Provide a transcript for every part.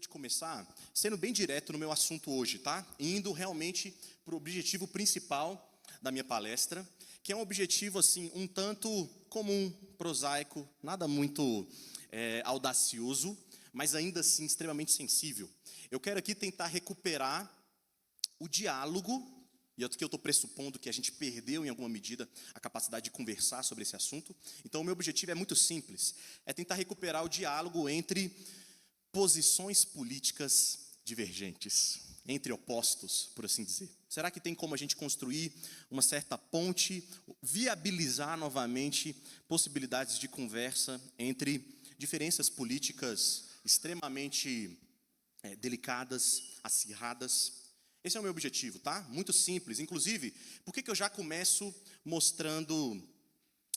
de começar sendo bem direto no meu assunto hoje, tá? Indo realmente para o objetivo principal da minha palestra, que é um objetivo, assim, um tanto comum, prosaico, nada muito audacioso, mas ainda assim extremamente sensível. Eu quero aqui tentar recuperar o diálogo, e aqui eu estou pressupondo que a gente perdeu em alguma medida a capacidade de conversar sobre esse assunto. Então o meu objetivo é muito simples, é tentar recuperar o diálogo entre posições políticas divergentes, entre opostos, por assim dizer. Será que tem como a gente construir uma certa ponte, viabilizar novamente possibilidades de conversa entre diferenças políticas extremamente delicadas, acirradas? Esse é o meu objetivo, tá? Muito simples. Inclusive, por que eu já começo mostrando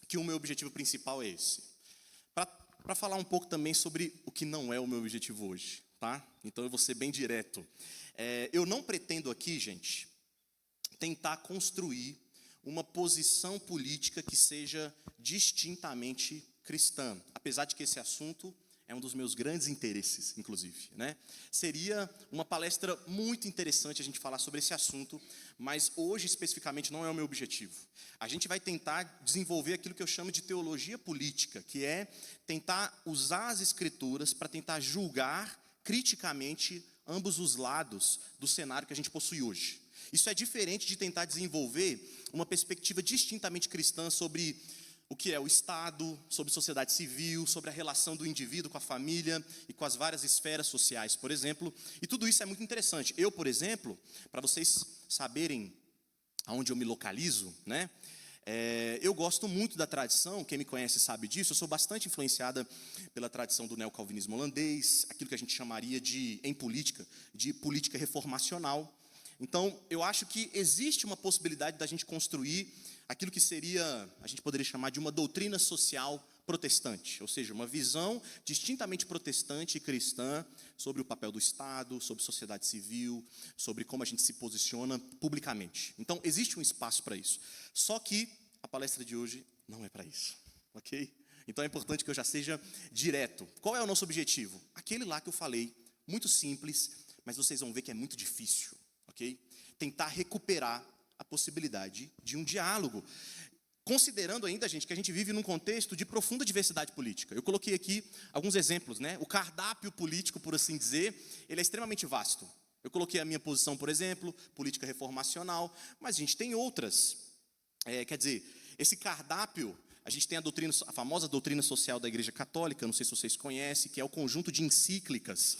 que o meu objetivo principal é esse? Para falar um pouco também sobre o que não é o meu objetivo hoje, tá? Então eu vou ser bem direto. Eu não pretendo aqui, gente, tentar construir uma posição política que seja distintamente cristã, apesar de que esse assunto é um dos meus grandes interesses, inclusive, né? Seria uma palestra muito interessante a gente falar sobre esse assunto, mas hoje especificamente não é o meu objetivo. A gente vai tentar desenvolver aquilo que eu chamo de teologia política, que é tentar usar as escrituras para tentar julgar criticamente ambos os lados do cenário que a gente possui hoje. Isso é diferente de tentar desenvolver uma perspectiva distintamente cristã sobre o que é o Estado, sobre sociedade civil, sobre a relação do indivíduo com a família e com as várias esferas sociais, por exemplo. E tudo isso é muito interessante. Eu, por exemplo, para vocês saberem aonde eu me localizo, né? Eu gosto muito da tradição, quem me conhece sabe disso, eu sou bastante influenciada pela tradição do neocalvinismo holandês, aquilo que a gente chamaria em política, de política reformacional. Então, eu acho que existe uma possibilidade da gente construir aquilo que seria, a gente poderia chamar de uma doutrina social protestante, ou seja, uma visão distintamente protestante e cristã sobre o papel do Estado, sobre sociedade civil, sobre como a gente se posiciona publicamente. Então, existe um espaço para isso. Só que a palestra de hoje não é para isso, ok? Então, é importante que eu já seja direto. Qual é o nosso objetivo? Aquele lá que eu falei, muito simples, mas vocês vão ver que é muito difícil, ok? Tentar recuperar a possibilidade de um diálogo, considerando ainda, gente, que a gente vive num contexto de profunda diversidade política. Eu coloquei aqui alguns exemplos, né? O cardápio político, por assim dizer, ele é extremamente vasto. Eu coloquei a minha posição, por exemplo, política reformacional, mas a gente tem outras. Quer dizer, esse cardápio, a gente tem a famosa doutrina social da Igreja Católica, não sei se vocês conhecem, que é o conjunto de encíclicas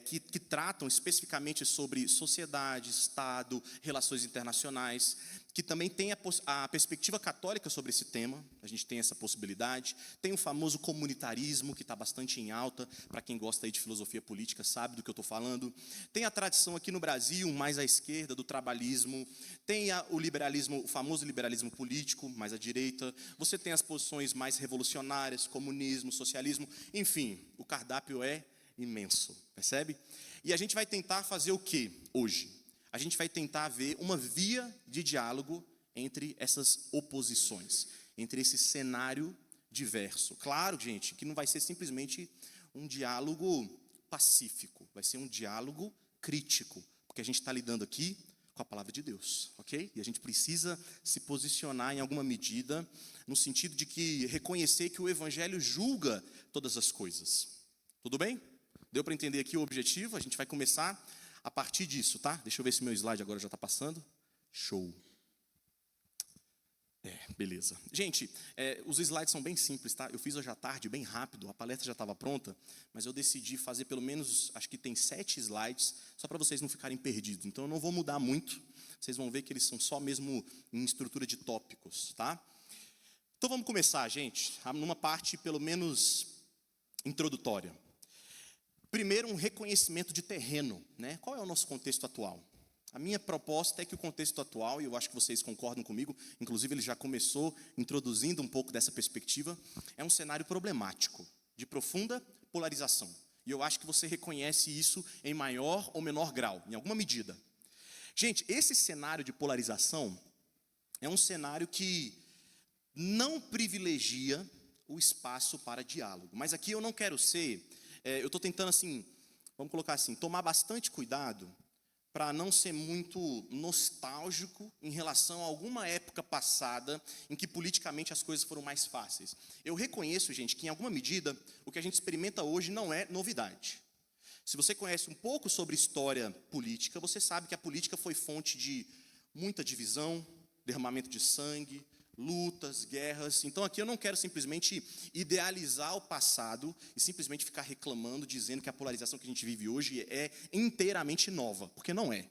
que tratam especificamente sobre sociedade, Estado, relações internacionais, que também tem a perspectiva católica sobre esse tema, a gente tem essa possibilidade. Tem o famoso comunitarismo, que está bastante em alta, para quem gosta aí de filosofia política sabe do que eu estou falando. Tem a tradição aqui no Brasil, mais à esquerda, do trabalhismo. Tem o liberalismo, o famoso liberalismo político, mais à direita. Você tem as posições mais revolucionárias, comunismo, socialismo, enfim, o cardápio é imenso, percebe? E a gente vai tentar fazer o que hoje? A gente vai tentar ver uma via de diálogo entre essas oposições, entre esse cenário diverso. Claro, gente, que não vai ser simplesmente um diálogo pacífico, vai ser um diálogo crítico, porque a gente está lidando aqui com a palavra de Deus, ok? E a gente precisa se posicionar em alguma medida, no sentido de que reconhecer que o Evangelho julga todas as coisas. Tudo bem? Deu para entender aqui o objetivo? A gente vai começar a partir disso, tá? Deixa eu ver se meu slide agora já está passando. Show. Beleza. Gente, os slides são bem simples, tá? Eu fiz hoje à tarde, bem rápido, a palestra já estava pronta, mas eu decidi fazer pelo menos, acho que tem 7 slides, só para vocês não ficarem perdidos. Então eu não vou mudar muito, vocês vão ver que eles são só mesmo em estrutura de tópicos, tá? Então vamos começar, gente, numa parte pelo menos introdutória. Primeiro, um reconhecimento de terreno, né? Qual é o nosso contexto atual? A minha proposta é que o contexto atual, e eu acho que vocês concordam comigo, inclusive ele já começou introduzindo um pouco dessa perspectiva, é um cenário problemático, de profunda polarização. E eu acho que você reconhece isso em maior ou menor grau, em alguma medida. Gente, esse cenário de polarização é um cenário que não privilegia o espaço para diálogo. Mas aqui eu não quero ser... eu estou tentando, assim, vamos colocar assim, tomar bastante cuidado para não ser muito nostálgico em relação a alguma época passada em que politicamente as coisas foram mais fáceis. Eu reconheço, gente, que em alguma medida o que a gente experimenta hoje não é novidade. Se você conhece um pouco sobre história política, você sabe que a política foi fonte de muita divisão, derramamento de sangue, lutas, guerras. Então aqui eu não quero simplesmente idealizar o passado e simplesmente ficar reclamando, dizendo que a polarização que a gente vive hoje é inteiramente nova, porque não é.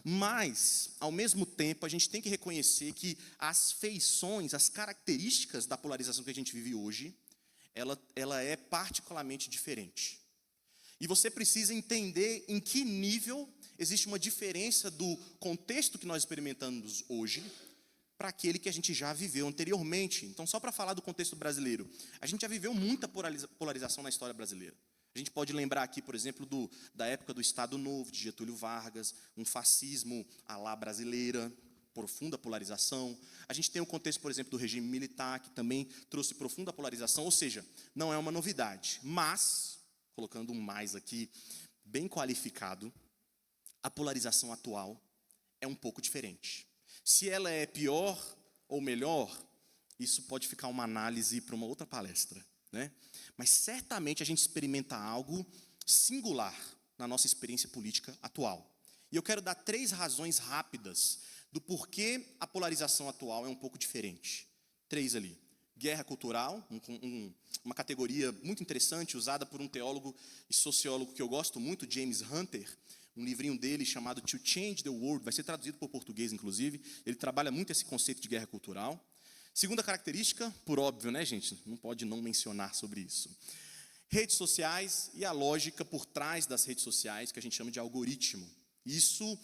Mas, ao mesmo tempo, a gente tem que reconhecer que as feições, as características da polarização que a gente vive hoje, ela é particularmente diferente. E você precisa entender em que nível existe uma diferença do contexto que nós experimentamos hoje para aquele que a gente já viveu anteriormente. Então, só para falar do contexto brasileiro, a gente já viveu muita polarização na história brasileira. A gente pode lembrar aqui, por exemplo, da época do Estado Novo, de Getúlio Vargas, um fascismo à la brasileira, profunda polarização. A gente tem o contexto, por exemplo, do regime militar, que também trouxe profunda polarização, ou seja, não é uma novidade. Mas, colocando um mais aqui, bem qualificado, a polarização atual é um pouco diferente. Se ela é pior ou melhor, isso pode ficar uma análise para uma outra palestra, né? Mas certamente a gente experimenta algo singular na nossa experiência política atual. E eu quero dar 3 razões rápidas do porquê a polarização atual é um pouco diferente. 3 ali. Guerra cultural, uma categoria muito interessante, usada por um teólogo e sociólogo que eu gosto muito, James Hunter. Um livrinho dele chamado To Change the World, vai ser traduzido para o português, inclusive. Ele trabalha muito esse conceito de guerra cultural. Segunda característica, por óbvio, né, gente? Não pode não mencionar sobre isso. Redes sociais e a lógica por trás das redes sociais, que a gente chama de algoritmo. Isso,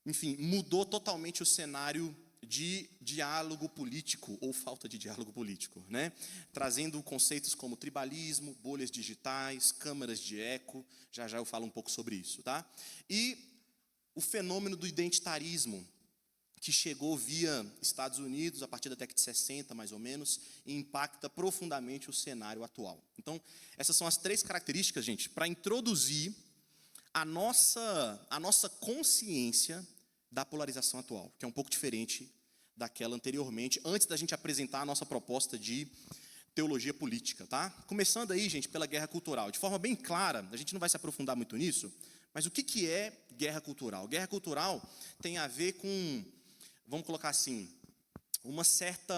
enfim, mudou totalmente o cenário de diálogo político, ou falta de diálogo político, né? Trazendo conceitos como tribalismo, bolhas digitais, câmaras de eco, já eu falo um pouco sobre isso, tá? E o fenômeno do identitarismo, que chegou via Estados Unidos, a partir da década de 60, mais ou menos, e impacta profundamente o cenário atual. Então, essas são as 3 características, gente, para introduzir a nossa consciência da polarização atual, que é um pouco diferente daquela anteriormente, antes da gente apresentar a nossa proposta de teologia política, tá? Começando aí, gente, pela guerra cultural. De forma bem clara, a gente não vai se aprofundar muito nisso, mas o que é guerra cultural? Guerra cultural tem a ver com, vamos colocar assim, uma certa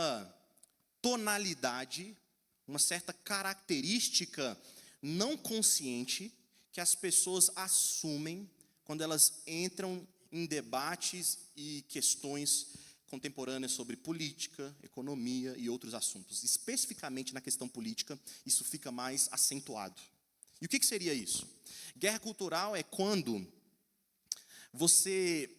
tonalidade, uma certa característica não consciente que as pessoas assumem quando elas entram em debates e questões contemporâneas sobre política, economia e outros assuntos. Especificamente na questão política, isso fica mais acentuado. E o que seria isso? Guerra cultural é quando você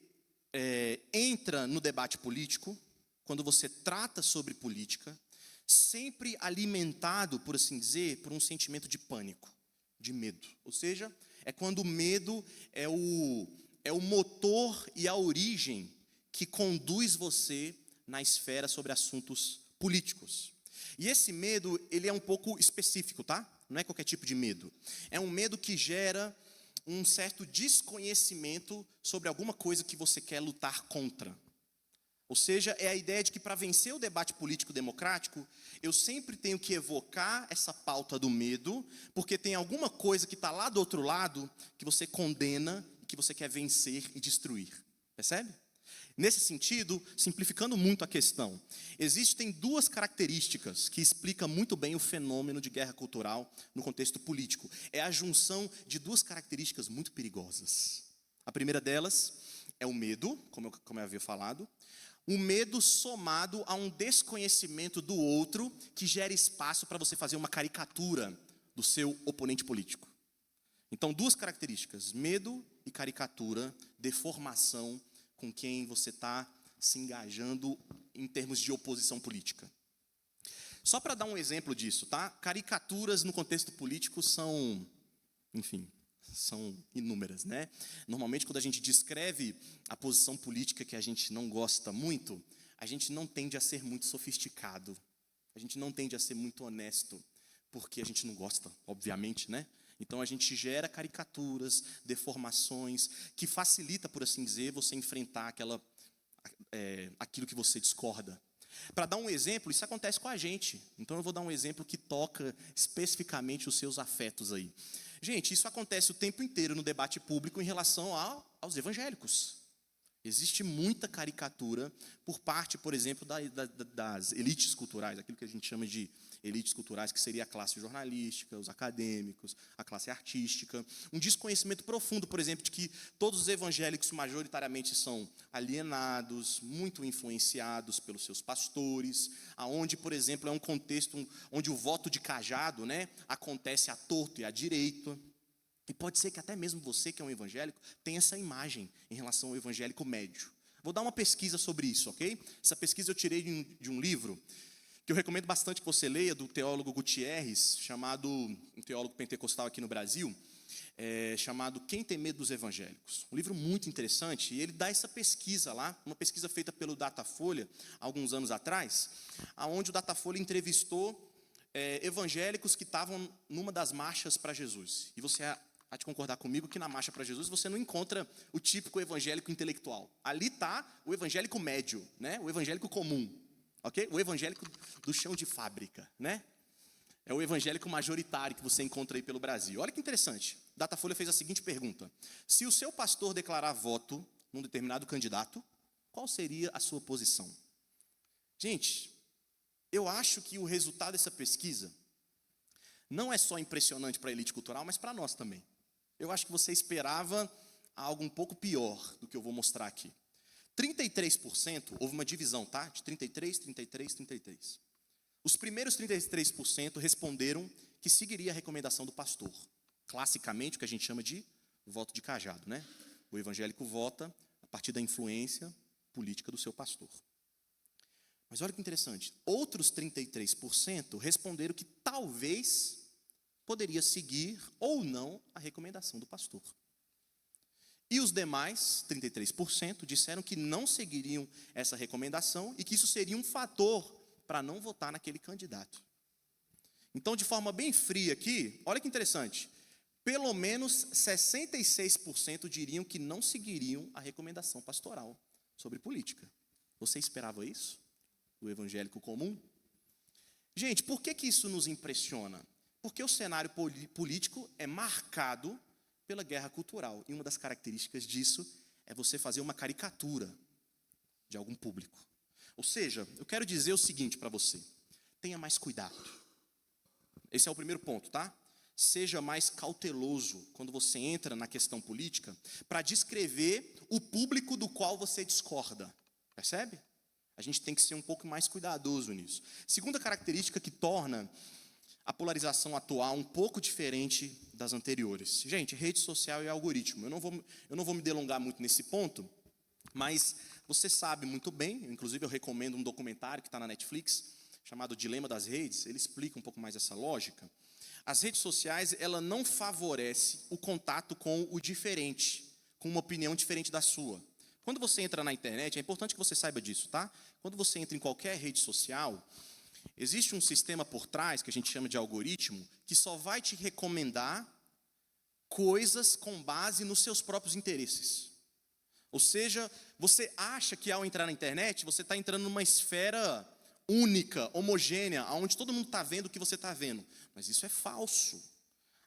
entra no debate político, quando você trata sobre política, sempre alimentado, por assim dizer, por um sentimento de pânico, de medo. Ou seja, é quando o medo é o motor e a origem que conduz você na esfera sobre assuntos políticos. E esse medo, ele é um pouco específico, tá? Não é qualquer tipo de medo. É um medo que gera um certo desconhecimento sobre alguma coisa que você quer lutar contra. Ou seja, é a ideia de que para vencer o debate político democrático, eu sempre tenho que evocar essa pauta do medo, porque tem alguma coisa que está lá do outro lado que você condena e que você quer vencer e destruir. Percebe? Nesse sentido, simplificando muito a questão, existem 2 características que explicam muito bem o fenômeno de guerra cultural no contexto político. É a junção de 2 características muito perigosas. A primeira delas é o medo, como eu havia falado. O medo somado a um desconhecimento do outro que gera espaço para você fazer uma caricatura do seu oponente político. Então, 2 características, medo e caricatura, deformação com quem você está se engajando em termos de oposição política. Só para dar um exemplo disso, tá? Caricaturas no contexto político são, enfim, são inúmeras, né? Normalmente, quando a gente descreve a posição política que a gente não gosta muito, a gente não tende a ser muito sofisticado, a gente não tende a ser muito honesto, porque a gente não gosta, obviamente, né? Então a gente gera caricaturas, deformações, que facilita, por assim dizer, você enfrentar aquilo que você discorda. Para dar um exemplo, isso acontece com a gente. Então eu vou dar um exemplo que toca especificamente os seus afetos aí. Gente, isso acontece o tempo inteiro no debate público em relação aos evangélicos. Existe muita caricatura por parte, por exemplo, das elites culturais, aquilo que a gente chama de elites culturais, que seria a classe jornalística, os acadêmicos, a classe artística. Um desconhecimento profundo, por exemplo, de que todos os evangélicos majoritariamente são alienados, muito influenciados pelos seus pastores, aonde, por exemplo, é um contexto onde o voto de cajado, né, acontece à torto e à direita. E pode ser que até mesmo você, que é um evangélico, tenha essa imagem em relação ao evangélico médio. Vou dar uma pesquisa sobre isso, ok? Essa pesquisa eu tirei de um livro que eu recomendo bastante que você leia, do teólogo Gutierrez, um teólogo pentecostal aqui no Brasil, chamado Quem Tem Medo dos Evangélicos. Um livro muito interessante, e ele dá essa pesquisa lá, uma pesquisa feita pelo Datafolha, alguns anos atrás, onde o Datafolha entrevistou evangélicos que estavam numa das marchas para Jesus. E você há de concordar comigo que na marcha para Jesus você não encontra o típico evangélico intelectual. Ali está o evangélico médio, né? O evangélico comum, ok? O evangélico do chão de fábrica, né? É o evangélico majoritário que você encontra aí pelo Brasil. Olha que interessante. Datafolha fez a seguinte pergunta: se o seu pastor declarar voto num determinado candidato, qual seria a sua posição? Gente, eu acho que o resultado dessa pesquisa não é só impressionante para a elite cultural, mas para nós também. Eu acho que você esperava algo um pouco pior do que eu vou mostrar aqui. 33%, houve uma divisão, tá? De 33, 33, 33. Os primeiros 33% responderam que seguiria a recomendação do pastor. Classicamente, o que a gente chama de voto de cajado, né? O evangélico vota a partir da influência política do seu pastor. Mas olha que interessante, outros 33% responderam que talvez poderia seguir ou não a recomendação do pastor. E os demais, 33%, disseram que não seguiriam essa recomendação e que isso seria um fator para não votar naquele candidato. Então, de forma bem fria aqui, olha que interessante, pelo menos 66% diriam que não seguiriam a recomendação pastoral sobre política. Você esperava isso? Do evangélico comum? Gente, por que isso nos impressiona? Porque o cenário político é marcado pela guerra cultural. E uma das características disso é você fazer uma caricatura de algum público. Ou seja, eu quero dizer o seguinte para você: tenha mais cuidado. Esse é o primeiro ponto, tá? Seja mais cauteloso quando você entra na questão política para descrever o público do qual você discorda. Percebe? A gente tem que ser um pouco mais cuidadoso nisso. Segunda característica que torna a polarização atual um pouco diferente das anteriores. Gente, rede social e algoritmo. Eu não vou me delongar muito nesse ponto, mas você sabe muito bem, inclusive eu recomendo um documentário que está na Netflix, chamado Dilema das Redes. Ele explica um pouco mais essa lógica. As redes sociais, ela não favorece o contato com o diferente, com uma opinião diferente da sua. Quando você entra na internet, é importante que você saiba disso, tá? Quando você entra em qualquer rede social, existe um sistema por trás, que a gente chama de algoritmo, que só vai te recomendar coisas com base nos seus próprios interesses. Ou seja, você acha que ao entrar na internet, você está entrando numa esfera única, homogênea, onde todo mundo está vendo o que você está vendo. Mas isso é falso.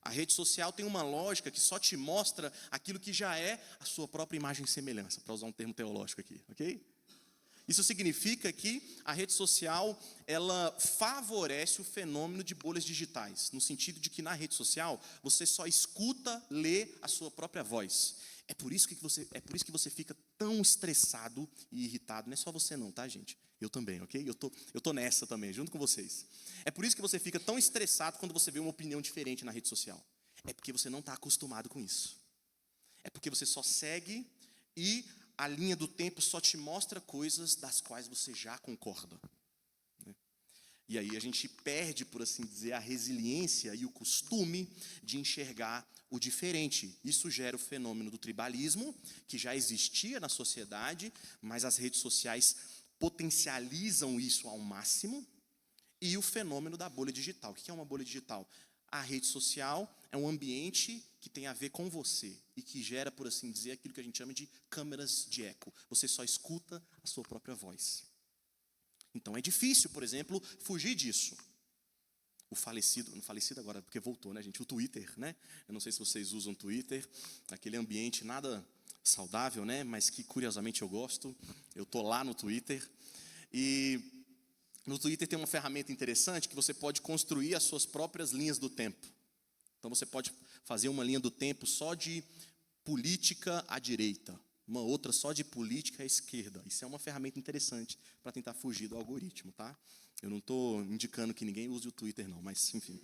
A rede social tem uma lógica que só te mostra aquilo que já é a sua própria imagem e semelhança, para usar um termo teológico aqui, ok? Isso significa que a rede social, ela favorece o fenômeno de bolhas digitais, no sentido de que na rede social você só escuta, lê a sua própria voz. É por isso que você fica tão estressado e irritado. Não é só você não, tá, gente? Eu também, ok? Eu tô nessa também, junto com vocês. É por isso que você fica tão estressado quando você vê uma opinião diferente na rede social. É porque você não está acostumado com isso. É porque você só segue e a linha do tempo só te mostra coisas das quais você já concorda. E aí a gente perde, por assim dizer, a resiliência e o costume de enxergar o diferente. Isso gera o fenômeno do tribalismo, que já existia na sociedade, mas as redes sociais potencializam isso ao máximo, e o fenômeno da bolha digital. O que é uma bolha digital? a rede social é um ambiente que tem a ver com você e que gera, por assim dizer, aquilo que a gente chama de câmeras de eco. Você só escuta a sua própria voz. Então é difícil, por exemplo, fugir disso. O falecido agora, porque voltou, né, gente? O Twitter, né? Eu não sei se vocês usam Twitter, aquele ambiente nada saudável, né? Mas que curiosamente eu gosto. Eu tô lá no Twitter e no Twitter tem uma ferramenta interessante que você pode construir as suas próprias linhas do tempo. Então você pode fazer uma linha do tempo só de política à direita, uma outra só de política à esquerda. Isso é uma ferramenta interessante para tentar fugir do algoritmo, tá? Eu não estou indicando que ninguém use o Twitter, não, mas enfim.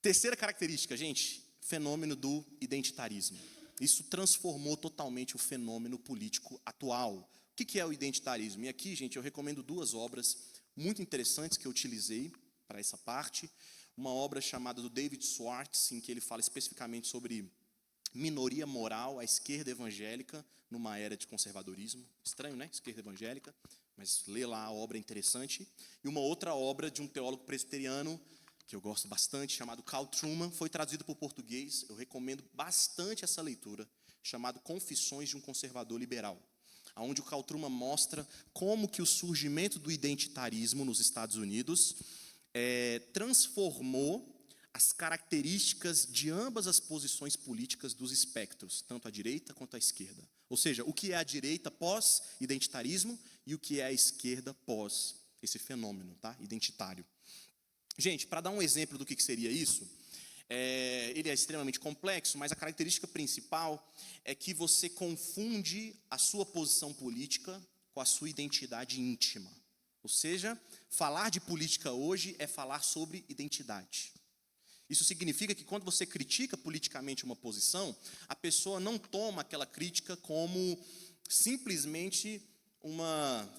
Terceira característica, gente, fenômeno do identitarismo. Isso transformou totalmente o fenômeno político atual. O que é o identitarismo? E aqui, gente, eu recomendo duas obras muito interessantes que eu utilizei para essa parte. Uma obra chamada do David Schwartz, em que ele fala especificamente sobre minoria moral, a esquerda evangélica, numa era de conservadorismo. Estranho, né? Esquerda evangélica, mas lê lá, a obra é interessante. E uma outra obra de um teólogo presbiteriano, que eu gosto bastante, chamado Carl Trueman, foi traduzido para o português, eu recomendo bastante essa leitura, chamado Confissões de um Conservador Liberal, onde o Carl Trueman mostra como que o surgimento do identitarismo nos Estados Unidos transformou as características de ambas as posições políticas dos espectros, tanto a direita quanto a esquerda. Ou seja, o que é a direita pós-identitarismo e o que é a esquerda pós esse fenômeno, tá? Identitário. Gente, para dar um exemplo do que seria isso, ele é extremamente complexo, mas a característica principal é que você confunde a sua posição política com a sua identidade íntima. Ou seja, falar de política hoje é falar sobre identidade. Isso significa que quando você critica politicamente uma posição, a pessoa não toma aquela crítica como simplesmente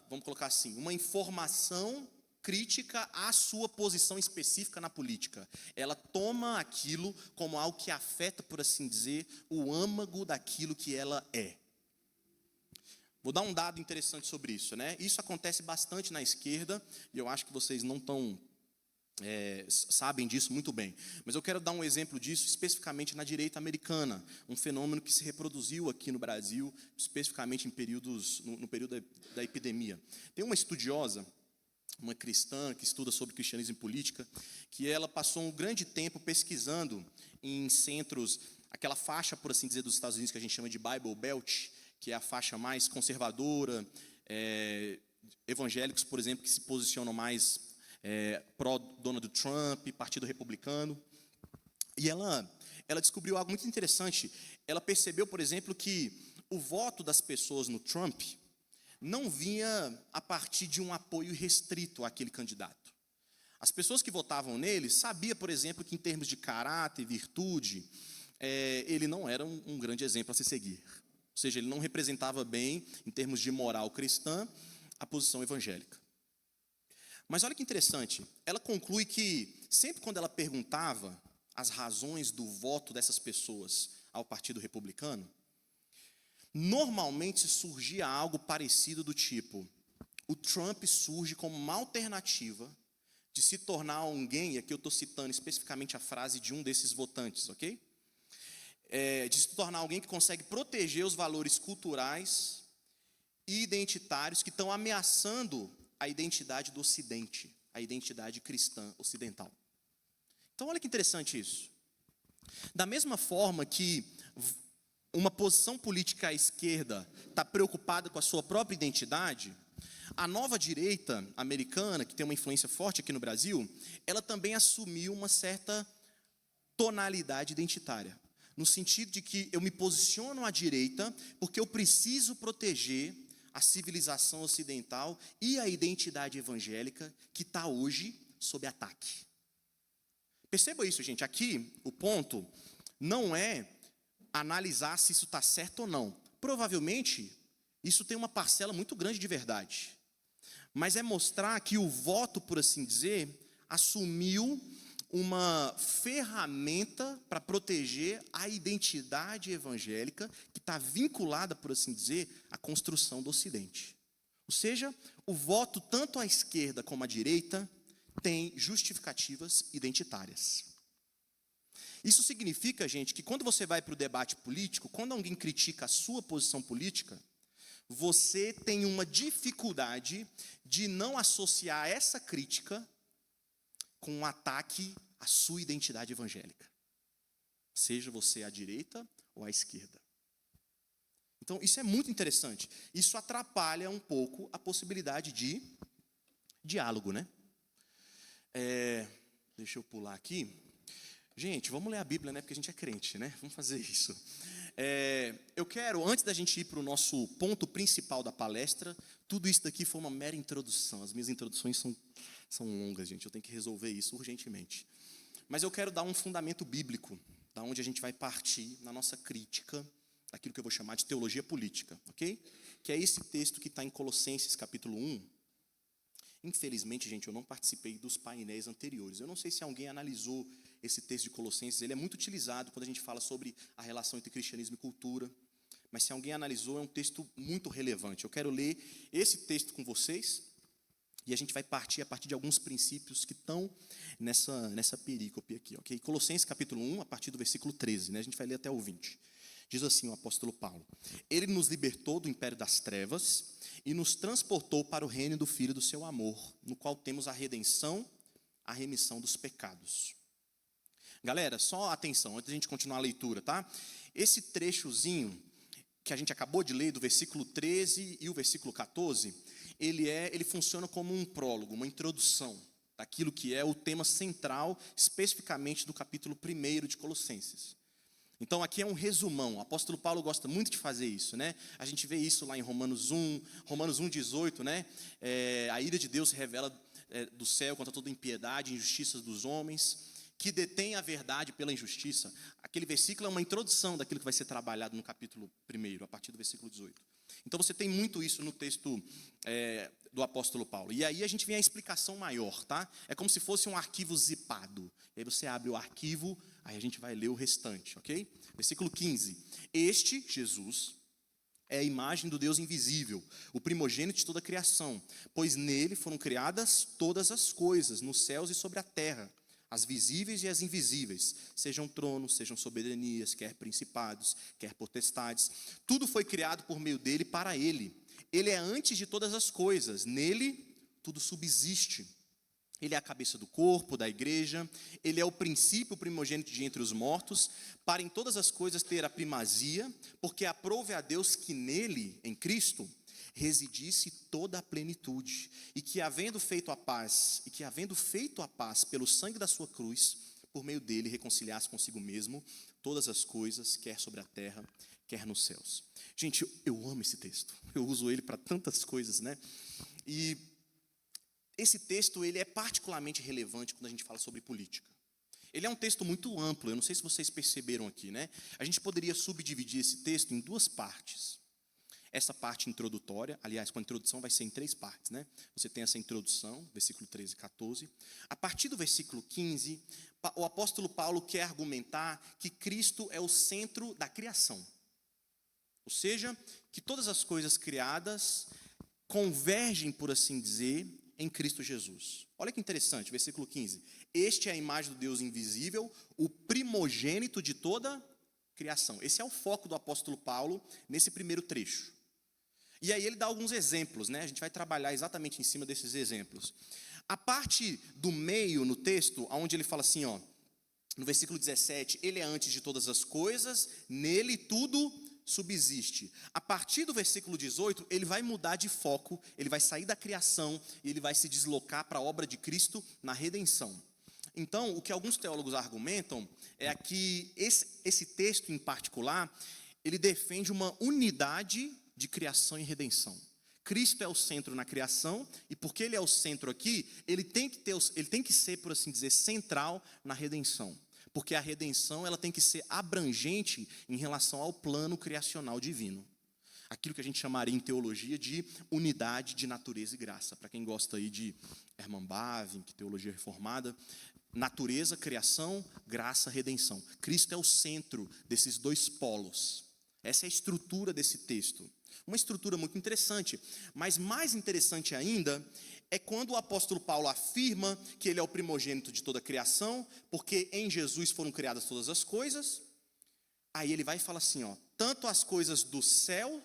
vamos colocar assim, uma informação crítica à sua posição específica na política. Ela toma aquilo como algo que afeta, por assim dizer, o âmago daquilo que ela é. Vou dar um dado interessante sobre isso, né? Isso acontece bastante na esquerda, e eu acho que vocês não sabem disso muito bem. Mas eu quero dar um exemplo disso especificamente na direita americana, um fenômeno que se reproduziu aqui no Brasil, especificamente no período da epidemia. Tem uma estudiosa, uma cristã que estuda sobre cristianismo e política, que ela passou um grande tempo pesquisando em centros, aquela faixa, por assim dizer, dos Estados Unidos que a gente chama de Bible Belt, que é a faixa mais conservadora, evangélicos, por exemplo, que se posicionam mais pró-Donald Trump, Partido Republicano. E ela descobriu algo muito interessante. Ela percebeu, por exemplo, que o voto das pessoas no Trump não vinha a partir de um apoio restrito àquele candidato. As pessoas que votavam nele sabiam, por exemplo, que em termos de caráter, virtude, ele não era um grande exemplo a se seguir. Ou seja, ele não representava bem, em termos de moral cristã, a posição evangélica. Mas olha que interessante, ela conclui que sempre quando ela perguntava as razões do voto dessas pessoas ao Partido Republicano, normalmente surgia algo parecido do tipo: o Trump surge como uma alternativa de se tornar alguém, e aqui eu estou citando especificamente a frase de um desses votantes, ok? De se tornar alguém que consegue proteger os valores culturais e identitários que estão ameaçando a identidade do Ocidente, a identidade cristã ocidental. Então, olha que interessante isso. Da mesma forma que uma posição política à esquerda está preocupada com a sua própria identidade, a nova direita americana, que tem uma influência forte aqui no Brasil, ela também assumiu uma certa tonalidade identitária, no sentido de que eu me posiciono à direita porque eu preciso proteger a civilização ocidental e a identidade evangélica que está hoje sob ataque. Perceba isso, gente. Aqui, o ponto não é analisar se isso está certo ou não. Provavelmente, isso tem uma parcela muito grande de verdade. Mas é mostrar que o voto, por assim dizer, assumiu uma ferramenta para proteger a identidade evangélica que está vinculada, por assim dizer, à construção do Ocidente. Ou seja, o voto tanto à esquerda como à direita tem justificativas identitárias. Isso significa, gente, que quando você vai para o debate político, quando alguém critica a sua posição política, você tem uma dificuldade de não associar essa crítica com um ataque à sua identidade evangélica. Seja você à direita ou à esquerda. Então, isso é muito interessante. Isso atrapalha um pouco a possibilidade de diálogo, né? Deixa eu pular aqui. Gente, vamos ler a Bíblia, né? Porque a gente é crente, né? Vamos fazer isso. Eu quero, antes da gente ir para o nosso ponto principal da palestra, tudo isso daqui foi uma mera introdução. As minhas introduções são longas, gente. Eu tenho que resolver isso urgentemente. Mas eu quero dar um fundamento bíblico, da onde a gente vai partir na nossa crítica, daquilo que eu vou chamar de teologia política, ok? Que é esse texto que está em Colossenses, capítulo 1. Infelizmente, gente, eu não participei dos painéis anteriores. Eu não sei se alguém analisou esse texto de Colossenses. Ele é muito utilizado quando a gente fala sobre a relação entre cristianismo e cultura. Mas se alguém analisou, é um texto muito relevante. Eu quero ler esse texto com vocês e a gente vai partir a partir de alguns princípios que estão nessa perícope aqui, ok? Colossenses capítulo 1, a partir do versículo 13, né? A gente vai ler até o 20. Diz assim o apóstolo Paulo: Ele nos libertou do império das trevas e nos transportou para o reino do Filho do seu amor, no qual temos a redenção, a remissão dos pecados. Galera, só atenção, antes da gente continuar a leitura, tá? Esse trechozinho que a gente acabou de ler, do versículo 13 e o versículo 14, ele funciona como um prólogo, uma introdução daquilo que é o tema central, especificamente do capítulo 1 de Colossenses. Então, aqui é um resumão. O apóstolo Paulo gosta muito de fazer isso, né? A gente vê isso lá em Romanos 1:18, né? A ira de Deus se revela do céu contra toda impiedade e injustiças dos homens, que detém a verdade pela injustiça. Aquele versículo é uma introdução daquilo que vai ser trabalhado no capítulo 1, a partir do versículo 18. Então, você tem muito isso no texto do apóstolo Paulo. E aí a gente vem a explicação maior, tá? É como se fosse um arquivo zipado. E aí você abre o arquivo, aí a gente vai ler o restante, ok? Versículo 15. Este, Jesus, é a imagem do Deus invisível, o primogênito de toda a criação, pois nele foram criadas todas as coisas, nos céus e sobre a terra, as visíveis e as invisíveis, sejam tronos, sejam soberanias, quer principados, quer potestades. Tudo foi criado por meio dele e para ele. Ele é antes de todas as coisas, nele tudo subsiste. Ele é a cabeça do corpo, da igreja. Ele é o princípio, o primogênito de entre os mortos, para em todas as coisas ter a primazia, porque aprove a Deus que nele, em Cristo, residisse toda a plenitude, e que havendo feito a paz pelo sangue da sua cruz, por meio dele reconciliasse consigo mesmo todas as coisas, quer sobre a terra, quer nos céus. Gente, eu amo esse texto. Eu uso ele para tantas coisas, né? E esse texto, ele é particularmente relevante quando a gente fala sobre política. Ele é um texto muito amplo, eu não sei se vocês perceberam aqui, né? A gente poderia subdividir esse texto em duas partes. Essa parte introdutória, aliás, com a introdução vai ser em 3 partes, né? Você tem essa introdução, versículo 13 e 14. A partir do versículo 15, o apóstolo Paulo quer argumentar que Cristo é o centro da criação. Ou seja, que todas as coisas criadas convergem, por assim dizer, em Cristo Jesus. Olha que interessante, versículo 15. Este é a imagem do Deus invisível, o primogênito de toda criação. Esse é o foco do apóstolo Paulo nesse primeiro trecho. E aí ele dá alguns exemplos, né? A gente vai trabalhar exatamente em cima desses exemplos. A parte do meio no texto, onde ele fala assim, ó, no versículo 17, ele é antes de todas as coisas, nele tudo subsiste. A partir do versículo 18, ele vai mudar de foco, ele vai sair da criação e ele vai se deslocar para a obra de Cristo na redenção. Então, o que alguns teólogos argumentam é que esse texto em particular, ele defende uma unidade de criação e redenção. Cristo é o centro na criação, e porque ele é o centro aqui, ele tem que ser, por assim dizer, central na redenção. Porque a redenção, ela tem que ser abrangente em relação ao plano criacional divino. Aquilo que a gente chamaria em teologia de unidade de natureza e graça. Para quem gosta aí de Hermann Bavinck, teologia reformada, natureza, criação, graça, redenção. Cristo é o centro desses 2 polos. Essa é a estrutura desse texto. Uma estrutura muito interessante, mas mais interessante ainda é quando o apóstolo Paulo afirma que ele é o primogênito de toda a criação, porque em Jesus foram criadas todas as coisas. Aí ele vai e fala assim, tanto as coisas do céu,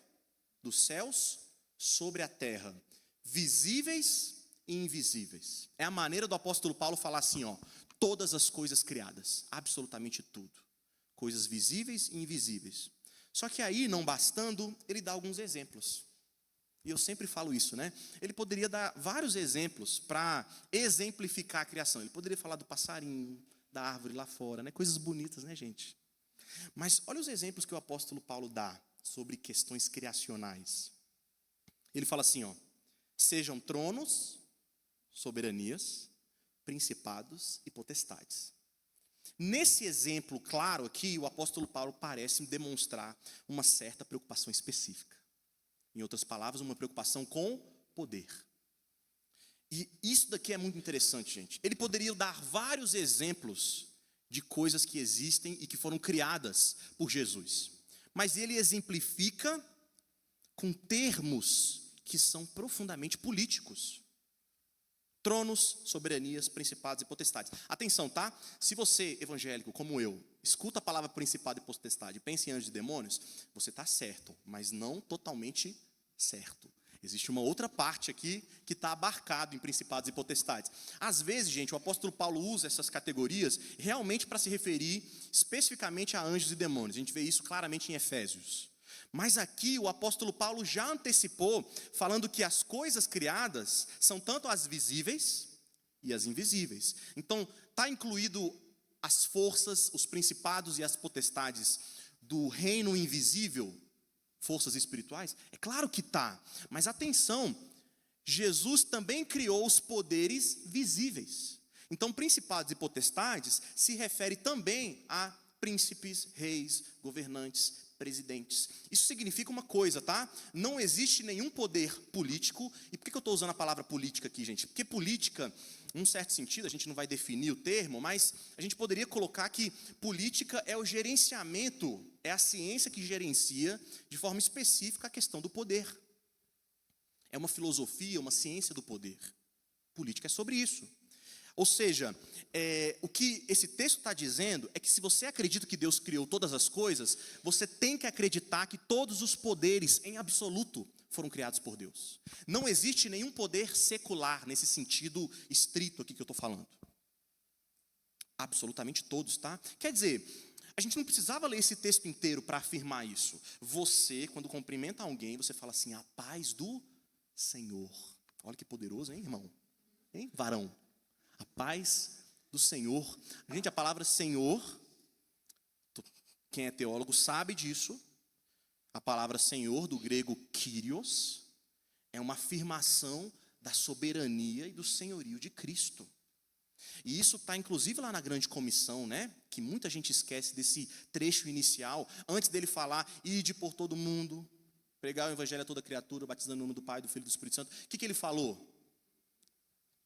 dos céus, sobre a terra, visíveis e invisíveis. É a maneira do apóstolo Paulo falar assim, todas as coisas criadas, absolutamente tudo. Coisas visíveis e invisíveis. Só que aí, não bastando, ele dá alguns exemplos. E eu sempre falo isso, né? Ele poderia dar vários exemplos para exemplificar a criação. Ele poderia falar do passarinho, da árvore lá fora, né? Coisas bonitas, né, gente? Mas olha os exemplos que o apóstolo Paulo dá sobre questões criacionais. Ele fala assim, sejam tronos, soberanias, principados e potestades. Nesse exemplo claro aqui, o apóstolo Paulo parece demonstrar uma certa preocupação específica. Em outras palavras, uma preocupação com poder. E isso daqui é muito interessante, gente. Ele poderia dar vários exemplos de coisas que existem e que foram criadas por Jesus. Mas ele exemplifica com termos que são profundamente políticos. Tronos, soberanias, principados e potestades. Atenção, tá? Se você, evangélico, como eu, escuta a palavra principado e potestade e pensa em anjos e demônios, você está certo, mas não totalmente certo. Existe uma outra parte aqui que está abarcado em principados e potestades. Às vezes, gente, o apóstolo Paulo usa essas categorias realmente para se referir especificamente a anjos e demônios. A gente vê isso claramente em Efésios. Mas aqui o apóstolo Paulo já antecipou, falando que as coisas criadas são tanto as visíveis e as invisíveis. Então, está incluído as forças, os principados e as potestades do reino invisível, forças espirituais? É claro que está, mas atenção, Jesus também criou os poderes visíveis. Então, principados e potestades se refere também a príncipes, reis, governantes, presidentes. Isso significa uma coisa, tá? Não existe nenhum poder político. E por que eu estou usando a palavra política aqui, gente? Porque política, num certo sentido, a gente não vai definir o termo, mas a gente poderia colocar que política é o gerenciamento, é a ciência que gerencia de forma específica a questão do poder. É uma filosofia, uma ciência do poder. Política é sobre isso. Ou seja, o que esse texto está dizendo é que se você acredita que Deus criou todas as coisas, você tem que acreditar que todos os poderes, em absoluto, foram criados por Deus. Não existe nenhum poder secular, nesse sentido estrito aqui que eu estou falando. Absolutamente todos, tá? Quer dizer, a gente não precisava ler esse texto inteiro para afirmar isso. Você, quando cumprimenta alguém, você fala assim, a paz do Senhor. Olha que poderoso, hein, irmão? Hein, varão? A paz do Senhor. Gente, a palavra Senhor, quem é teólogo sabe disso. A palavra Senhor, do grego Kyrios, é uma afirmação da soberania e do senhorio de Cristo. E isso está inclusive lá na grande comissão, né? Que muita gente esquece desse trecho inicial, antes dele falar, ide por todo mundo, pregar o evangelho a toda criatura, batizando no nome do Pai, do Filho e do Espírito Santo. O que ele falou?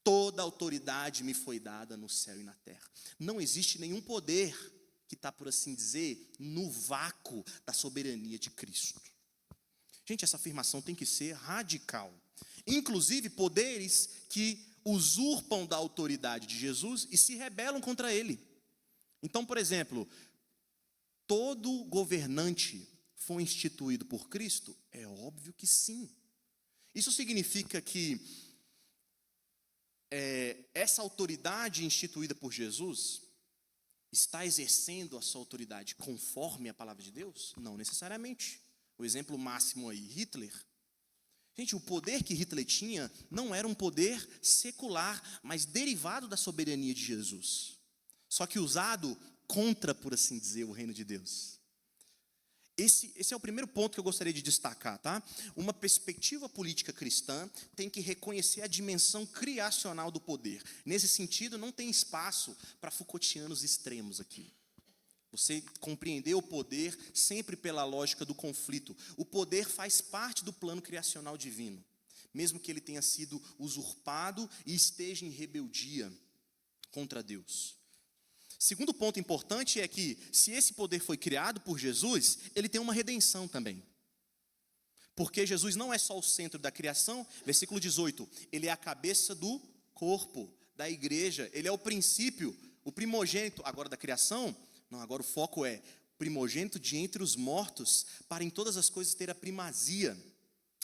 Toda autoridade me foi dada no céu e na terra. Não existe nenhum poder que está, por assim dizer, no vácuo da soberania de Cristo. Gente, essa afirmação tem que ser radical. Inclusive, poderes que usurpam da autoridade de Jesus e se rebelam contra ele. Então, por exemplo, todo governante foi instituído por Cristo? É óbvio que sim. Isso significa que essa autoridade instituída por Jesus está exercendo a sua autoridade conforme a palavra de Deus? Não necessariamente. O exemplo máximo aí, Hitler. Gente, o poder que Hitler tinha não era um poder secular, mas derivado da soberania de Jesus. Só que usado contra, por assim dizer, o reino de Deus. Esse é o primeiro ponto que eu gostaria de destacar, tá? Uma perspectiva política cristã tem que reconhecer a dimensão criacional do poder. Nesse sentido, não tem espaço para Foucaultianos extremos aqui. Você compreender o poder sempre pela lógica do conflito. O poder faz parte do plano criacional divino, mesmo que ele tenha sido usurpado e esteja em rebeldia contra Deus. Segundo ponto importante é que, se esse poder foi criado por Jesus, ele tem uma redenção também. Porque Jesus não é só o centro da criação, versículo 18, ele é a cabeça do corpo, da igreja, ele é o princípio, o primogênito, agora da criação, não, agora o foco é primogênito de entre os mortos, para em todas as coisas ter a primazia,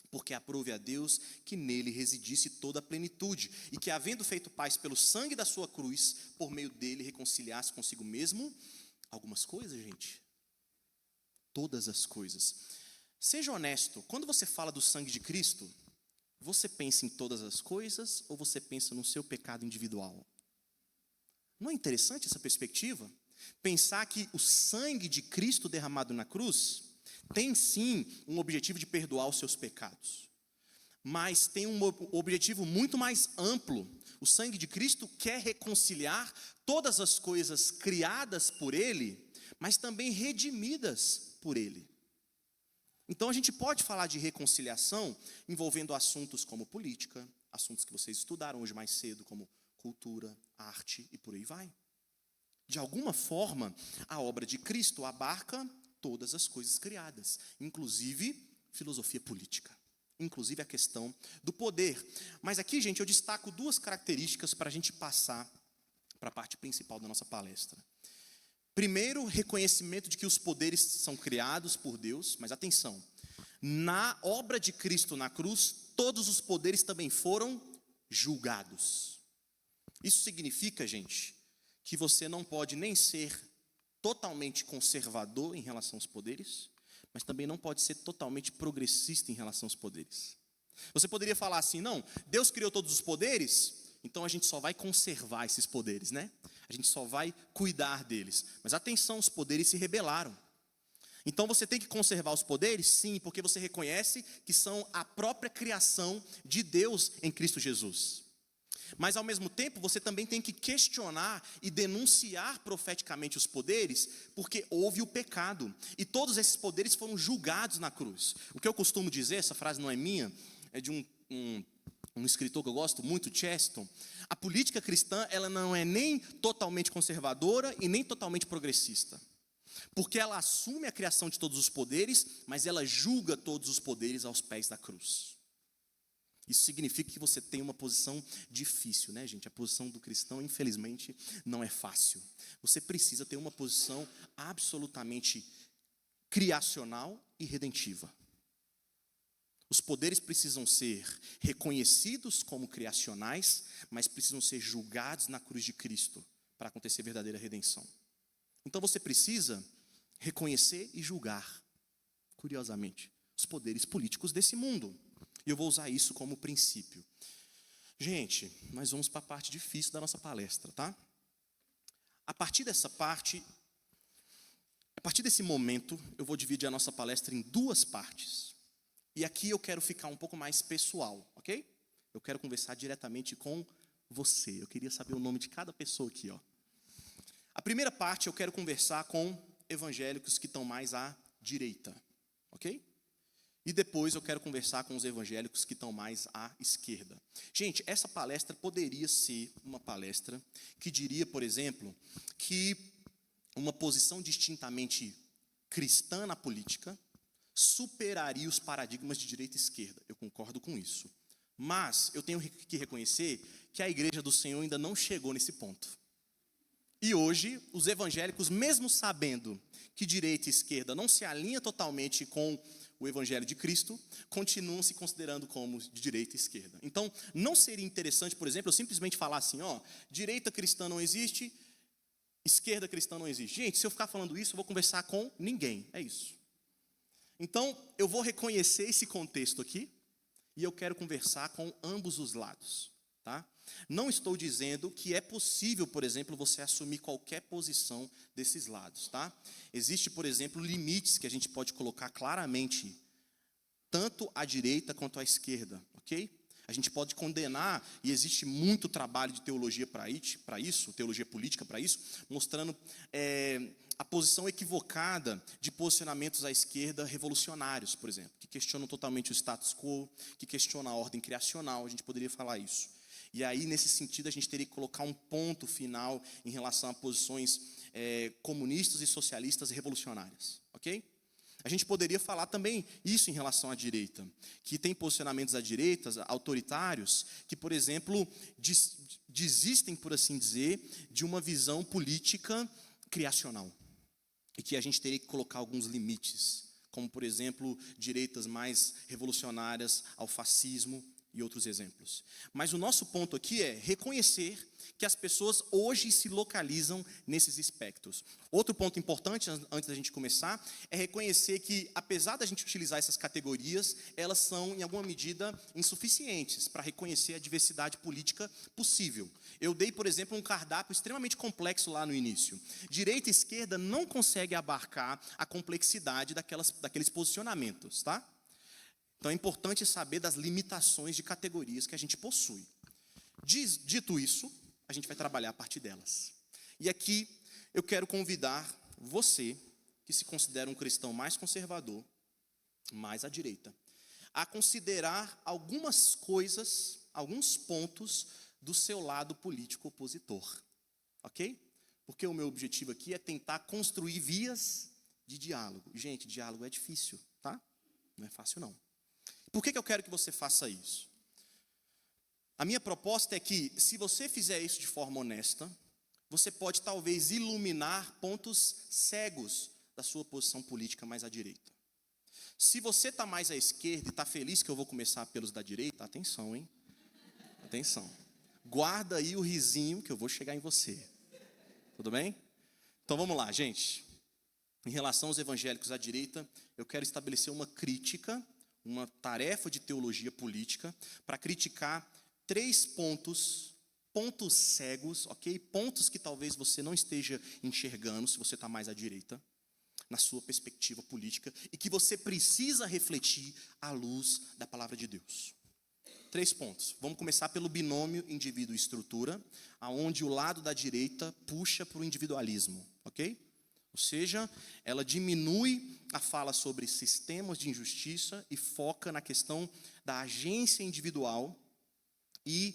porque aprove a Deus que nele residisse toda a plenitude, e que havendo feito paz pelo sangue da sua cruz, por meio dele reconciliasse consigo mesmo algumas coisas, gente, todas as coisas. Seja honesto, quando você fala do sangue de Cristo, você pensa em todas as coisas ou você pensa no seu pecado individual? Não é interessante essa perspectiva? Pensar que o sangue de Cristo derramado na cruz tem sim um objetivo de perdoar os seus pecados, mas tem um objetivo muito mais amplo. O sangue de Cristo quer reconciliar todas as coisas criadas por Ele, mas também redimidas por Ele. Então a gente pode falar de reconciliação envolvendo assuntos como política, assuntos que vocês estudaram hoje mais cedo, como cultura, arte e por aí vai. De alguma forma, a obra de Cristo abarca todas as coisas criadas, inclusive filosofia política, inclusive a questão do poder. Mas aqui, gente, eu destaco duas características para a gente passar para a parte principal da nossa palestra. Primeiro, reconhecimento de que os poderes são criados por Deus, mas atenção, na obra de Cristo na cruz, todos os poderes também foram julgados. Isso significa, gente, que você não pode nem ser totalmente conservador em relação aos poderes, mas também não pode ser totalmente progressista em relação aos poderes. Você poderia falar assim, não, Deus criou todos os poderes, então a gente só vai conservar esses poderes, né? A gente só vai cuidar deles. Mas atenção, os poderes se rebelaram. Então você tem que conservar os poderes? Sim, porque você reconhece que são a própria criação de Deus em Cristo Jesus. Mas ao mesmo tempo você também tem que questionar e denunciar profeticamente os poderes, porque houve o pecado. E todos esses poderes foram julgados na cruz. O que eu costumo dizer, essa frase não é minha, é de um escritor que eu gosto muito, Chesterton. A política cristã, ela não é nem totalmente conservadora e nem totalmente progressista. Porque ela assume a criação de todos os poderes, mas ela julga todos os poderes aos pés da cruz. Isso significa que você tem uma posição difícil, né, gente? A posição do cristão, infelizmente, não é fácil. Você precisa ter uma posição absolutamente criacional e redentiva. Os poderes precisam ser reconhecidos como criacionais, mas precisam ser julgados na cruz de Cristo para acontecer verdadeira redenção. Então você precisa reconhecer e julgar, curiosamente, os poderes políticos desse mundo. E eu vou usar isso como princípio. Gente, nós vamos para a parte difícil da nossa palestra, tá? A partir desse momento, eu vou dividir a nossa palestra em duas partes. E aqui eu quero ficar um pouco mais pessoal, ok? Eu quero conversar diretamente com você. Eu queria saber o nome de cada pessoa aqui, ó. A primeira parte eu quero conversar com evangélicos que estão mais à direita, ok? E depois eu quero conversar com os evangélicos que estão mais à esquerda. Gente, essa palestra poderia ser uma palestra que diria, por exemplo, que uma posição distintamente cristã na política superaria os paradigmas de direita e esquerda. Eu concordo com isso. Mas eu tenho que reconhecer que a Igreja do Senhor ainda não chegou nesse ponto. E hoje, os evangélicos, mesmo sabendo que direita e esquerda não se alinham totalmente com o Evangelho de Cristo, continuam se considerando como de direita e esquerda. Então, não seria interessante, por exemplo, eu simplesmente falar assim, ó, direita cristã não existe, esquerda cristã não existe. Gente, se eu ficar falando isso, eu vou conversar com ninguém, é isso. Então, eu vou reconhecer esse contexto aqui, e eu quero conversar com ambos os lados, tá? Não estou dizendo que é possível, por exemplo, você assumir qualquer posição desses lados, tá? Existe, por exemplo, limites que a gente pode colocar claramente, tanto à direita quanto à esquerda, ok? A gente pode condenar, e existe muito trabalho de teologia para isso, teologia política para isso, mostrando a posição equivocada de posicionamentos à esquerda revolucionários, por exemplo, que questionam totalmente o status quo, que questionam a ordem criacional, a gente poderia falar isso. E aí, nesse sentido, a gente teria que colocar um ponto final em relação a posições comunistas e socialistas e revolucionárias, ok? A gente poderia falar também isso em relação à direita, que tem posicionamentos à direita, autoritários, que, por exemplo, desistem, por assim dizer, de uma visão política criacional. E que a gente teria que colocar alguns limites, como, por exemplo, direitas mais revolucionárias ao fascismo e outros exemplos. Mas o nosso ponto aqui é reconhecer que as pessoas hoje se localizam nesses espectros. Outro ponto importante, antes da gente começar, é reconhecer que, apesar da gente utilizar essas categorias, elas são, em alguma medida, insuficientes para reconhecer a diversidade política possível. Eu dei, por exemplo, um cardápio extremamente complexo lá no início. Direita e esquerda não conseguem abarcar a complexidade daqueles posicionamentos, tá? Então é importante saber das limitações de categorias que a gente possui. Dito isso, a gente vai trabalhar a partir delas. E aqui eu quero convidar você, que se considera um cristão mais conservador, mais à direita, a considerar algumas coisas, alguns pontos do seu lado político opositor. Ok? Porque o meu objetivo aqui é tentar construir vias de diálogo. Gente, diálogo é difícil, tá? Não é fácil não. Por que eu quero que você faça isso? A minha proposta é que, se você fizer isso de forma honesta, você pode talvez iluminar pontos cegos da sua posição política mais à direita. Se você está mais à esquerda e está feliz que eu vou começar pelos da direita, atenção, hein? Atenção. Guarda aí o risinho que eu vou chegar em você. Tudo bem? Então vamos lá, gente. Em relação aos evangélicos à direita, eu quero estabelecer uma crítica, uma tarefa de teologia política, para criticar 3 pontos cegos, ok? Pontos que talvez você não esteja enxergando, se você está mais à direita, na sua perspectiva política, e que você precisa refletir à luz da palavra de Deus. 3 pontos. Vamos começar pelo binômio indivíduo-estrutura, aonde o lado da direita puxa para o individualismo, ok? Ou seja, ela diminui a fala sobre sistemas de injustiça e foca na questão da agência individual e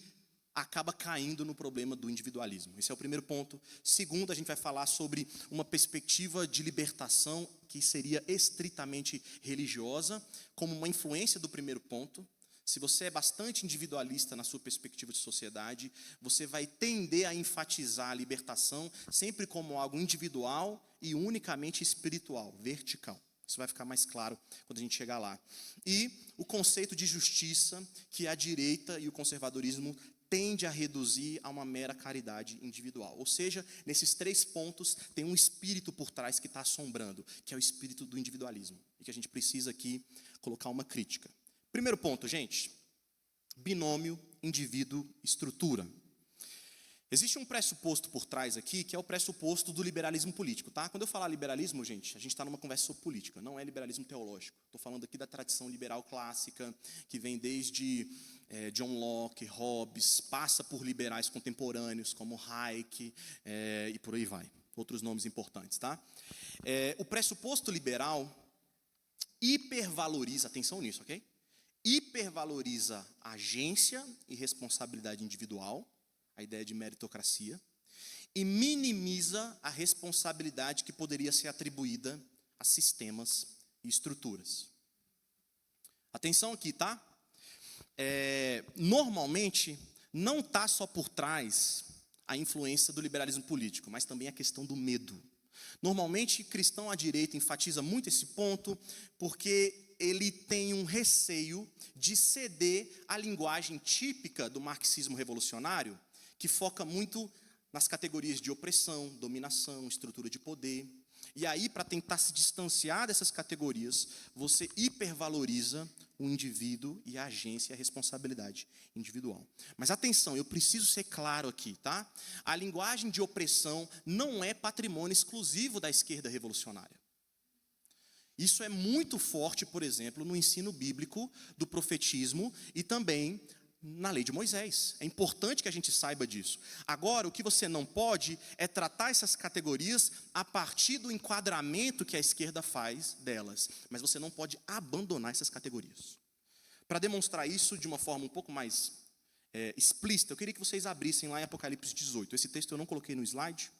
acaba caindo no problema do individualismo. Esse é o primeiro ponto. Segundo, a gente vai falar sobre uma perspectiva de libertação que seria estritamente religiosa, como uma influência do primeiro ponto. Se você é bastante individualista na sua perspectiva de sociedade, você vai tender a enfatizar a libertação sempre como algo individual e unicamente espiritual, vertical. Isso vai ficar mais claro quando a gente chegar lá. E o conceito de justiça, que a direita e o conservadorismo tende a reduzir a uma mera caridade individual. Ou seja, nesses 3 pontos tem um espírito por trás que está assombrando, que é o espírito do individualismo. E que a gente precisa aqui colocar uma crítica. Primeiro ponto, gente, binômio, indivíduo, estrutura. Existe um pressuposto por trás aqui, que é o pressuposto do liberalismo político, tá? Quando eu falar liberalismo, gente, a gente está numa conversa sobre política, não é liberalismo teológico. Estou falando aqui da tradição liberal clássica, que vem desde John Locke, Hobbes, passa por liberais contemporâneos, como Hayek, e por aí vai. Outros nomes importantes, tá? O pressuposto liberal hipervaloriza, atenção nisso, ok? Hipervaloriza a agência e responsabilidade individual, a ideia de meritocracia, e minimiza a responsabilidade que poderia ser atribuída a sistemas e estruturas. Atenção aqui, tá? Normalmente, não está só por trás a influência do liberalismo político, mas também a questão do medo. Normalmente, cristão à direita enfatiza muito esse ponto, porque ele tem um receio de ceder à linguagem típica do marxismo revolucionário, que foca muito nas categorias de opressão, dominação, estrutura de poder. E aí, para tentar se distanciar dessas categorias, você hipervaloriza o indivíduo e a agência e a responsabilidade individual. Mas atenção, eu preciso ser claro aqui, tá? A linguagem de opressão não é patrimônio exclusivo da esquerda revolucionária. Isso é muito forte, por exemplo, no ensino bíblico do profetismo e também na lei de Moisés. É importante que a gente saiba disso. Agora, o que você não pode é tratar essas categorias a partir do enquadramento que a esquerda faz delas. Mas você não pode abandonar essas categorias. Para demonstrar isso de uma forma um pouco mais explícita. Eu queria que vocês abrissem lá em Apocalipse 18. Esse texto eu não coloquei no slide,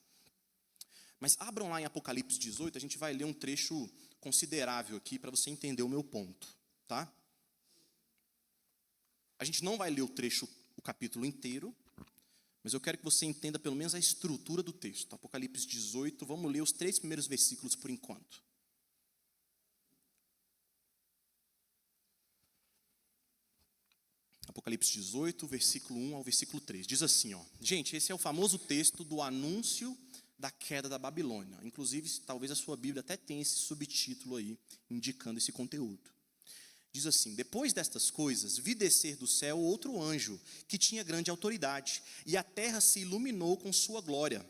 mas abram lá em Apocalipse 18, a gente vai ler um trecho considerável aqui para você entender o meu ponto, tá? A gente não vai ler o capítulo inteiro, mas eu quero que você entenda pelo menos a estrutura do texto. Apocalipse 18, vamos ler os 3 primeiros versículos por enquanto. Apocalipse 18, versículo 1 ao versículo 3. Diz assim, ó. Gente, esse é o famoso texto do anúncio da queda da Babilônia. Inclusive, talvez a sua Bíblia até tenha esse subtítulo aí, indicando esse conteúdo. Diz assim: depois destas coisas, vi descer do céu outro anjo, que tinha grande autoridade, e a terra se iluminou com sua glória.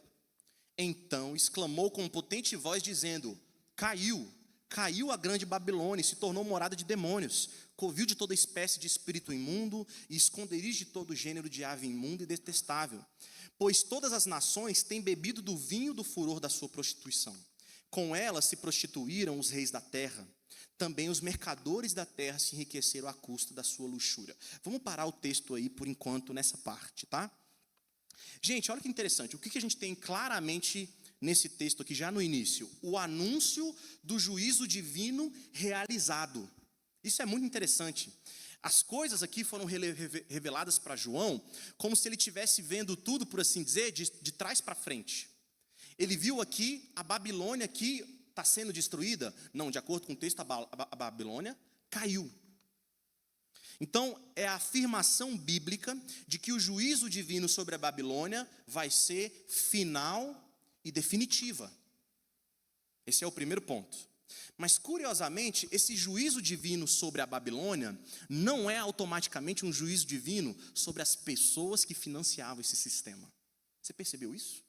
Então exclamou com potente voz, dizendo: caiu a grande Babilônia, e se tornou morada de demônios, covil de toda espécie de espírito imundo, e esconderijo de todo gênero de ave imunda e detestável. Pois todas as nações têm bebido do vinho do furor da sua prostituição. Com ela se prostituíram os reis da terra. Também os mercadores da terra se enriqueceram à custa da sua luxúria. Vamos parar o texto aí por enquanto nessa parte, tá? Gente, olha que interessante. O que a gente tem claramente nesse texto aqui já no início? O anúncio do juízo divino realizado. Isso é muito interessante. As coisas aqui foram reveladas para João como se ele estivesse vendo tudo, por assim dizer, de trás para frente. Ele viu aqui a Babilônia que está sendo destruída? Não, de acordo com o texto, a Babilônia caiu. Então, é a afirmação bíblica de que o juízo divino sobre a Babilônia vai ser final e definitiva. Esse é o primeiro ponto. Mas, curiosamente, esse juízo divino sobre a Babilônia não é automaticamente um juízo divino sobre as pessoas que financiavam esse sistema. Você percebeu isso?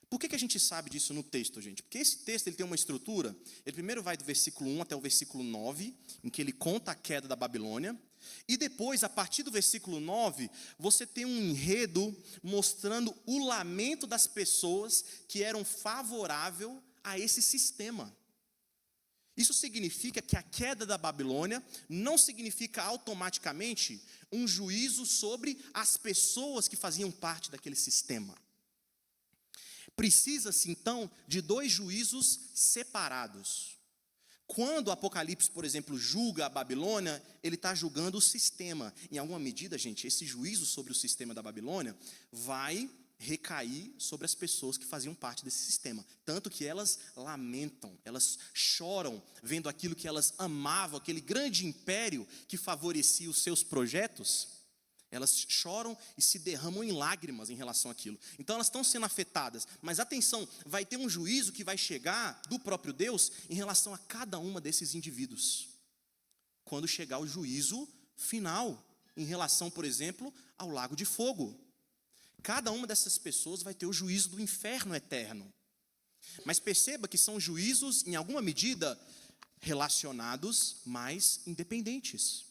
Por que a gente sabe disso no texto, gente? Porque esse texto ele tem uma estrutura. Ele primeiro vai do versículo 1 até o versículo 9, em que ele conta a queda da Babilônia. E depois, a partir do versículo 9, você tem um enredo mostrando o lamento das pessoas que eram favoráveis a esse sistema. Isso significa que a queda da Babilônia não significa automaticamente um juízo sobre as pessoas que faziam parte daquele sistema. Precisa-se, então, de 2 juízos separados. Quando o Apocalipse, por exemplo, julga a Babilônia, ele está julgando o sistema. Em alguma medida, gente, esse juízo sobre o sistema da Babilônia vai recair sobre as pessoas que faziam parte desse sistema. Tanto que elas lamentam, elas choram, vendo aquilo que elas amavam, aquele grande império que favorecia os seus projetos. Elas choram e se derramam em lágrimas em relação àquilo. Então elas estão sendo afetadas. Mas atenção, vai ter um juízo que vai chegar do próprio Deus em relação a cada uma desses indivíduos. Quando chegar o juízo final, em relação, por exemplo, ao lago de fogo. Cada uma dessas pessoas vai ter o juízo do inferno eterno. Mas perceba que são juízos, em alguma medida, relacionados, mas independentes.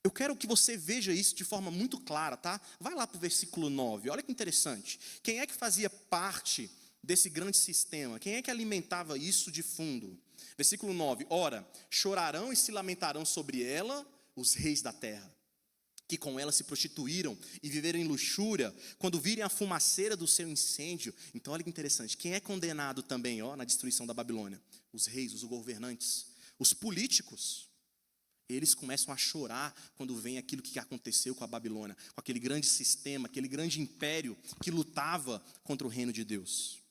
Eu quero que você veja isso de forma muito clara, tá? Vai lá para o versículo 9, olha que interessante. Quem é que fazia parte desse grande sistema? Quem é que alimentava isso de fundo? Versículo 9, ora, chorarão e se lamentarão sobre ela os reis da terra, que com ela se prostituíram e viveram em luxúria, quando virem a fumaceira do seu incêndio. Então olha que interessante, quem é condenado também na destruição da Babilônia? Os reis, os governantes, os políticos. Eles começam a chorar quando vem aquilo que aconteceu com a Babilônia, com aquele grande sistema, aquele grande império que lutava contra o reino de Deus.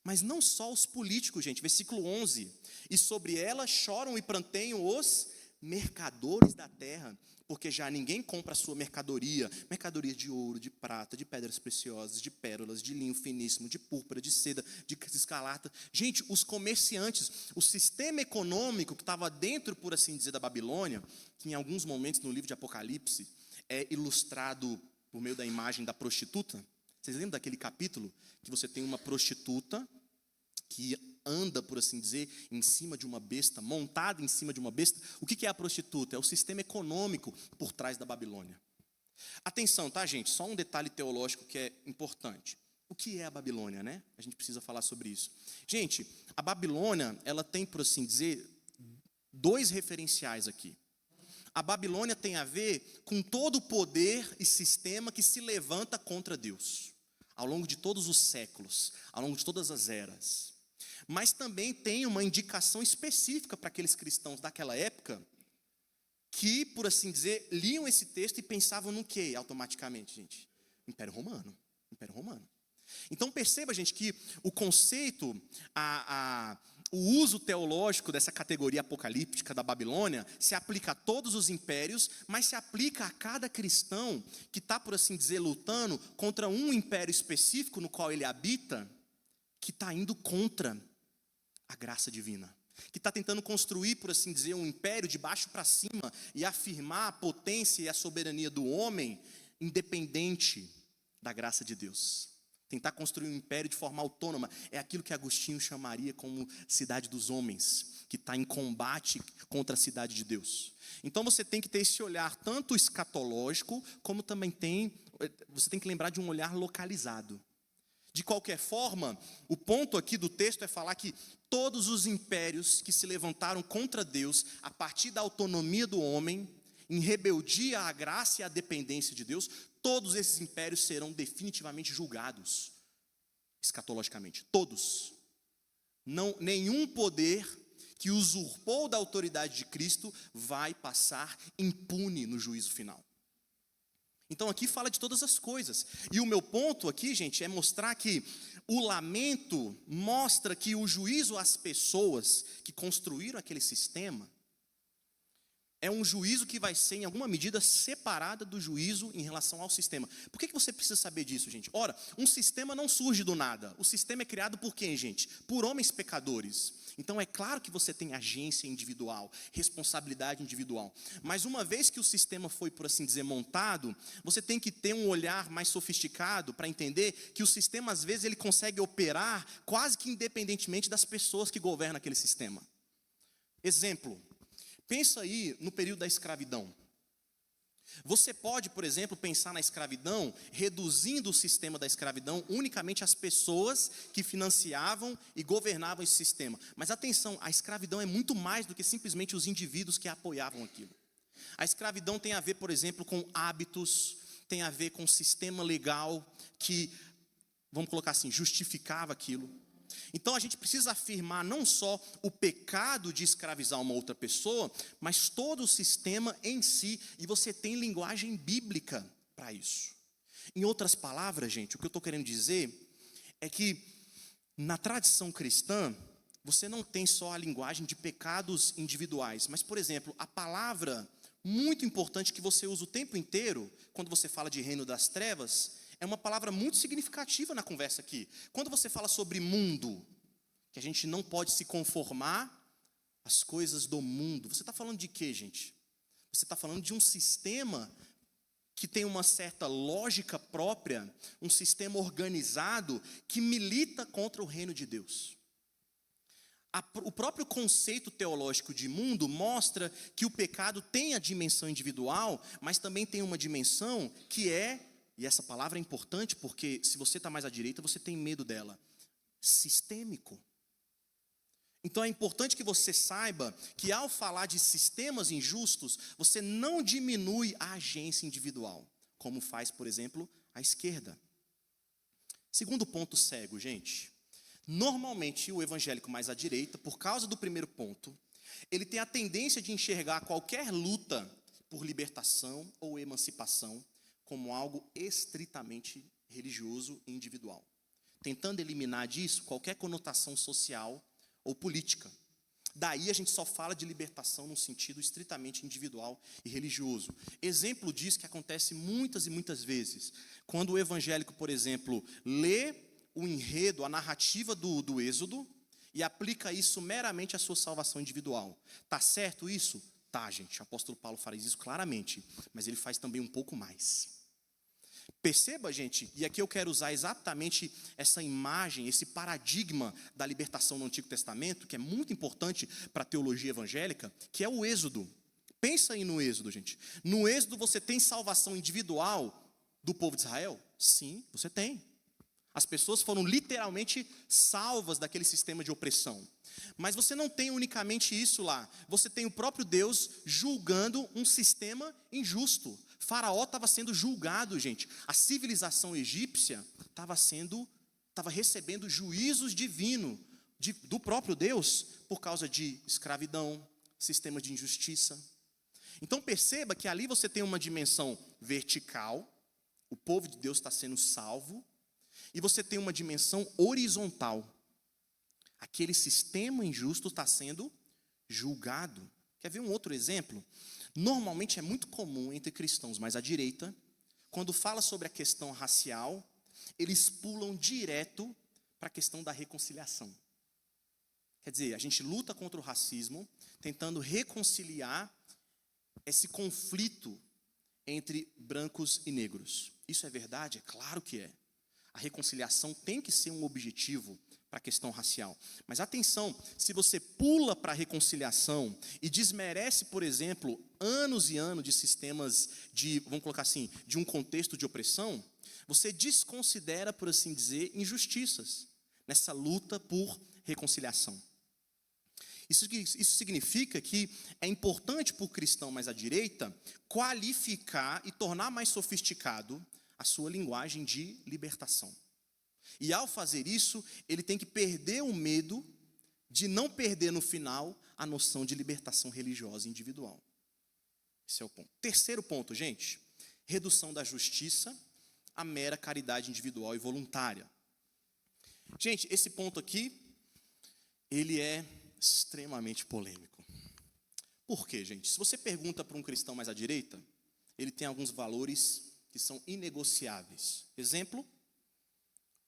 Mas não só os políticos, gente. Versículo 11. E sobre ela choram e pranteiam os mercadores da terra, porque já ninguém compra a sua mercadoria de ouro, de prata, de pedras preciosas, de pérolas, de linho finíssimo, de púrpura, de seda, de escarlata. Gente, os comerciantes, o sistema econômico que estava dentro, por assim dizer, da Babilônia, que em alguns momentos no livro de Apocalipse é ilustrado por meio da imagem da prostituta. Vocês lembram daquele capítulo que você tem uma prostituta que anda, por assim dizer, em cima de uma besta, montada em cima de uma besta? O que é a prostituta? É o sistema econômico por trás da Babilônia. Atenção, tá, gente? Só um detalhe teológico que é importante. O que é a Babilônia, né? A gente precisa falar sobre isso. Gente, a Babilônia, ela tem, por assim dizer, 2 referenciais aqui. a Babilônia tem a ver com todo o poder e sistema que se levanta contra Deus, ao longo de todos os séculos, ao longo de todas as eras. Mas também tem uma indicação específica para aqueles cristãos daquela época, que, por assim dizer, liam esse texto e pensavam no quê automaticamente, gente? Império Romano, Império Romano. Então perceba, gente, que o conceito, o uso teológico dessa categoria apocalíptica da Babilônia se aplica a todos os impérios, mas se aplica a cada cristão que está, por assim dizer, lutando contra um império específico no qual ele habita, que está indo contra a graça divina, que está tentando construir, por assim dizer, um império de baixo para cima e afirmar a potência e a soberania do homem independente da graça de Deus. Tentar construir um império de forma autônoma é aquilo que Agostinho chamaria como cidade dos homens, que está em combate contra a cidade de Deus. Então você tem que ter esse olhar tanto escatológico, como também você tem que lembrar de um olhar localizado. De qualquer forma, o ponto aqui do texto é falar que todos os impérios que se levantaram contra Deus, a partir da autonomia do homem, em rebeldia à graça e à dependência de Deus, todos esses impérios serão definitivamente julgados, escatologicamente, todos. Nenhum poder que usurpou da autoridade de Cristo vai passar impune no juízo final. Então aqui fala de todas as coisas. E o meu ponto aqui, gente, é mostrar que o lamento mostra que o juízo às pessoas que construíram aquele sistema é um juízo que vai ser, em alguma medida, separada do juízo em relação ao sistema. Por que você precisa saber disso, gente? Ora, um sistema não surge do nada. O sistema é criado por quem, gente? Por homens pecadores. Então é claro que você tem agência individual, responsabilidade individual. Mas uma vez que o sistema foi, por assim dizer, montado, você tem que ter um olhar mais sofisticado para entender que o sistema, às vezes, ele consegue operar quase que independentemente das pessoas que governam aquele sistema. Exemplo. Pensa aí no período da escravidão. Você pode, por exemplo, pensar na escravidão, reduzindo o sistema da escravidão unicamente às pessoas que financiavam e governavam esse sistema. Mas atenção, a escravidão é muito mais do que simplesmente os indivíduos que apoiavam aquilo. A escravidão tem a ver, por exemplo, com hábitos, tem a ver com sistema legal que, vamos colocar assim, justificava aquilo. Então a gente precisa afirmar não só o pecado de escravizar uma outra pessoa, mas todo o sistema em si, e você tem linguagem bíblica para isso. Em outras palavras, gente, o que eu estou querendo dizer é que na tradição cristã, você não tem só a linguagem de pecados individuais, mas, por exemplo, a palavra muito importante que você usa o tempo inteiro, quando você fala de reino das trevas, é uma palavra muito significativa na conversa aqui. Quando você fala sobre mundo, que a gente não pode se conformar às coisas do mundo, você está falando de quê, gente? Você está falando de um sistema que tem uma certa lógica própria, um sistema organizado que milita contra o reino de Deus. O próprio conceito teológico de mundo mostra que o pecado tem a dimensão individual, mas também tem uma dimensão que e essa palavra é importante porque se você está mais à direita, você tem medo dela, sistêmico. Então é importante que você saiba que ao falar de sistemas injustos, você não diminui a agência individual, como faz, por exemplo, a esquerda. Segundo ponto cego, gente. Normalmente o evangélico mais à direita, por causa do primeiro ponto, ele tem a tendência de enxergar qualquer luta por libertação ou emancipação como algo estritamente religioso e individual, tentando eliminar disso qualquer conotação social ou política. Daí a gente só fala de libertação num sentido estritamente individual e religioso. Exemplo disso que acontece muitas e muitas vezes, quando o evangélico, por exemplo, lê o enredo, a narrativa do Êxodo e aplica isso meramente à sua salvação individual. Tá certo isso? Tá, gente, o apóstolo Paulo faz isso claramente, mas ele faz também um pouco mais. Perceba, gente, e aqui eu quero usar exatamente essa imagem, esse paradigma da libertação no Antigo Testamento, que é muito importante para a teologia evangélica, que é o Êxodo. Pensa aí no Êxodo, gente. No Êxodo você tem salvação individual do povo de Israel? Sim, você tem. As pessoas foram literalmente salvas daquele sistema de opressão. Mas você não tem unicamente isso lá. Você tem o próprio Deus julgando um sistema injusto. Faraó estava sendo julgado, gente. A civilização egípcia estava recebendo juízos divinos do próprio Deus por causa de escravidão, sistemas de injustiça. Então perceba que ali você tem uma dimensão vertical, o povo de Deus está sendo salvo, e você tem uma dimensão horizontal. Aquele sistema injusto está sendo julgado. Quer ver um outro exemplo? Normalmente é muito comum entre cristãos, mas à direita, quando fala sobre a questão racial, eles pulam direto para a questão da reconciliação. Quer dizer, a gente luta contra o racismo, tentando reconciliar esse conflito entre brancos e negros. Isso é verdade? É claro que é. A reconciliação tem que ser um objetivo para a questão racial. Mas atenção, se você pula para a reconciliação e desmerece, por exemplo, anos e anos de sistemas vamos colocar assim, de um contexto de opressão, você desconsidera, por assim dizer, injustiças nessa luta por reconciliação. Isso significa que é importante para o cristão mais à direita qualificar e tornar mais sofisticado a sua linguagem de libertação. E ao fazer isso, ele tem que perder o medo de não perder no final a noção de libertação religiosa individual. Esse é o ponto. Terceiro ponto, gente, redução da justiça à mera caridade individual e voluntária. Gente, esse ponto aqui, ele é extremamente polêmico. Por quê, gente? Se você pergunta para um cristão mais à direita, ele tem alguns valores que são inegociáveis. Exemplo,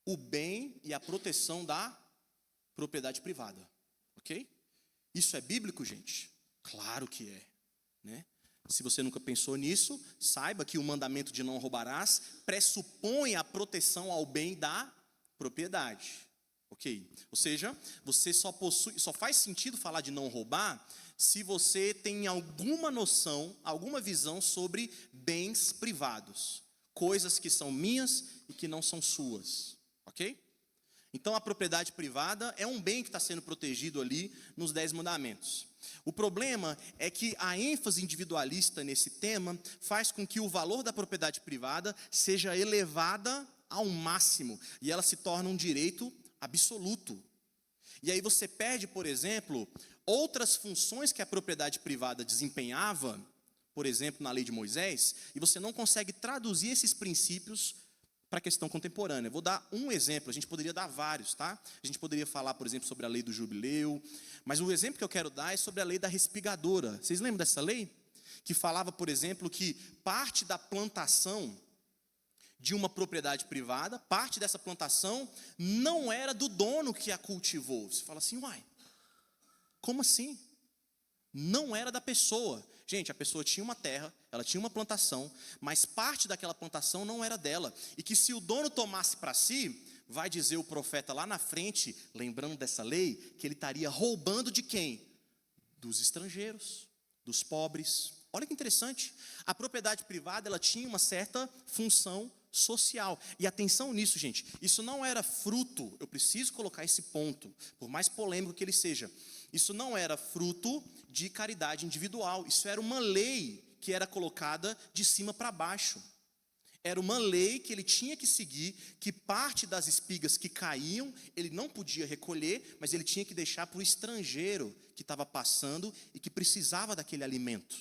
o bem e a proteção da propriedade privada. Ok? Isso é bíblico, gente? Claro que é, né? Se você nunca pensou nisso, saiba que o mandamento de não roubarás pressupõe a proteção ao bem da propriedade. Ok? Ou seja, você só faz sentido falar de não roubar se você tem alguma noção, alguma visão sobre bens privados, coisas que são minhas e que não são suas. Ok? Então a propriedade privada é um bem que está sendo protegido ali nos 10 mandamentos. O problema é que a ênfase individualista nesse tema faz com que o valor da propriedade privada seja elevada ao máximo e ela se torna um direito absoluto. E aí você perde, por exemplo, outras funções que a propriedade privada desempenhava, por exemplo, na lei de Moisés, e você não consegue traduzir esses princípios para a questão contemporânea. Vou dar um exemplo, a gente poderia dar vários, tá? A gente poderia falar, por exemplo, sobre a lei do jubileu, mas o exemplo que eu quero dar é sobre a lei da respigadora. Vocês lembram dessa lei? Que falava, por exemplo, que parte da plantação de uma propriedade privada, parte dessa plantação não era do dono que a cultivou. Você fala assim, uai, como assim? Não era da pessoa. Gente, a pessoa tinha uma terra, ela tinha uma plantação, mas parte daquela plantação não era dela. E que se o dono tomasse para si, vai dizer o profeta lá na frente, lembrando dessa lei, que ele estaria roubando de quem? Dos estrangeiros, dos pobres. Olha que interessante. A propriedade privada, ela tinha uma certa função social. E atenção nisso, gente. Isso não era fruto, eu preciso colocar esse ponto, por mais polêmico que ele seja. Isso não era fruto de caridade individual. Isso era uma lei que era colocada de cima para baixo. Era uma lei que ele tinha que seguir, que parte das espigas que caíam, ele não podia recolher, mas ele tinha que deixar para o estrangeiro que estava passando e que precisava daquele alimento.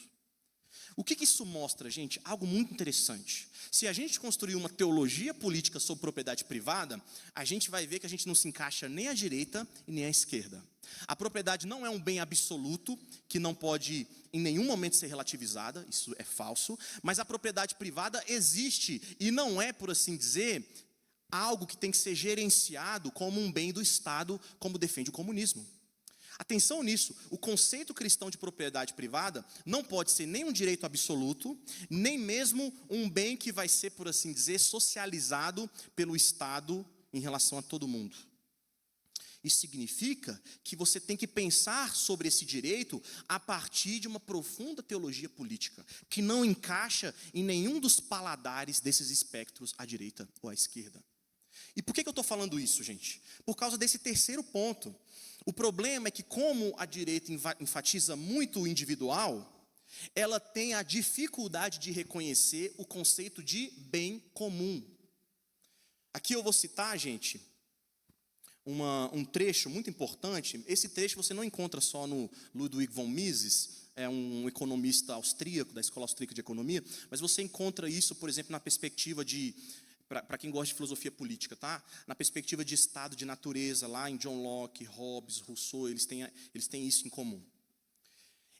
O que isso mostra, gente? Algo muito interessante. Se a gente construir uma teologia política sobre propriedade privada, a gente vai ver que a gente não se encaixa nem à direita e nem à esquerda. A propriedade não é um bem absoluto, que não pode em nenhum momento ser relativizada, isso é falso, mas a propriedade privada existe e não é, por assim dizer, algo que tem que ser gerenciado como um bem do Estado, como defende o comunismo. Atenção nisso, o conceito cristão de propriedade privada não pode ser nem um direito absoluto, nem mesmo um bem que vai ser, por assim dizer, socializado pelo Estado em relação a todo mundo. Isso significa que você tem que pensar sobre esse direito a partir de uma profunda teologia política, que não encaixa em nenhum dos paladares desses espectros à direita ou à esquerda. E por que eu estou falando isso, gente? Por causa desse terceiro ponto. O problema é que, como a direita enfatiza muito o individual, ela tem a dificuldade de reconhecer o conceito de bem comum. Aqui eu vou citar, gente, um trecho muito importante. Esse trecho você não encontra só no Ludwig von Mises, é um economista austríaco, da Escola Austríaca de Economia, mas você encontra isso, por exemplo, na perspectiva de, para quem gosta de filosofia política, tá? Na perspectiva de estado de natureza, lá em John Locke, Hobbes, Rousseau, eles têm isso em comum.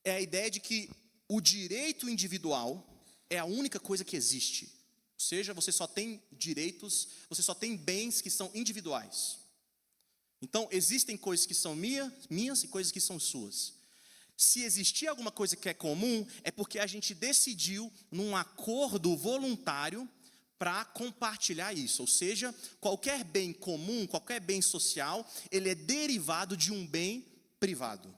É a ideia de que o direito individual é a única coisa que existe. Ou seja, você só tem direitos, você só tem bens que são individuais. Então, existem coisas que são minhas e coisas que são suas. Se existir alguma coisa que é comum, é porque a gente decidiu, num acordo voluntário, para compartilhar isso. Ou seja, qualquer bem comum, qualquer bem social, ele é derivado de um bem privado.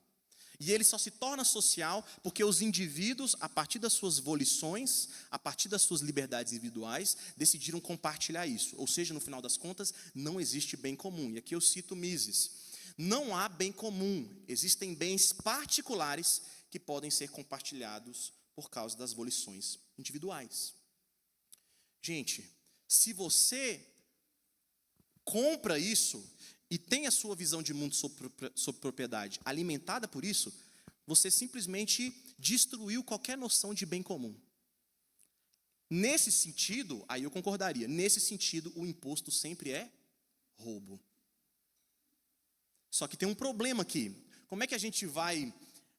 E ele só se torna social porque os indivíduos, a partir das suas volições, a partir das suas liberdades individuais, decidiram compartilhar isso. Ou seja, no final das contas, não existe bem comum. E aqui eu cito Mises. Não há bem comum. Existem bens particulares que podem ser compartilhados por causa das volições individuais. Gente, se você compra isso e tem a sua visão de mundo sobre propriedade alimentada por isso, você simplesmente destruiu qualquer noção de bem comum. Nesse sentido, aí eu concordaria, nesse sentido o imposto sempre é roubo. Só que tem um problema aqui. Como é que a gente vai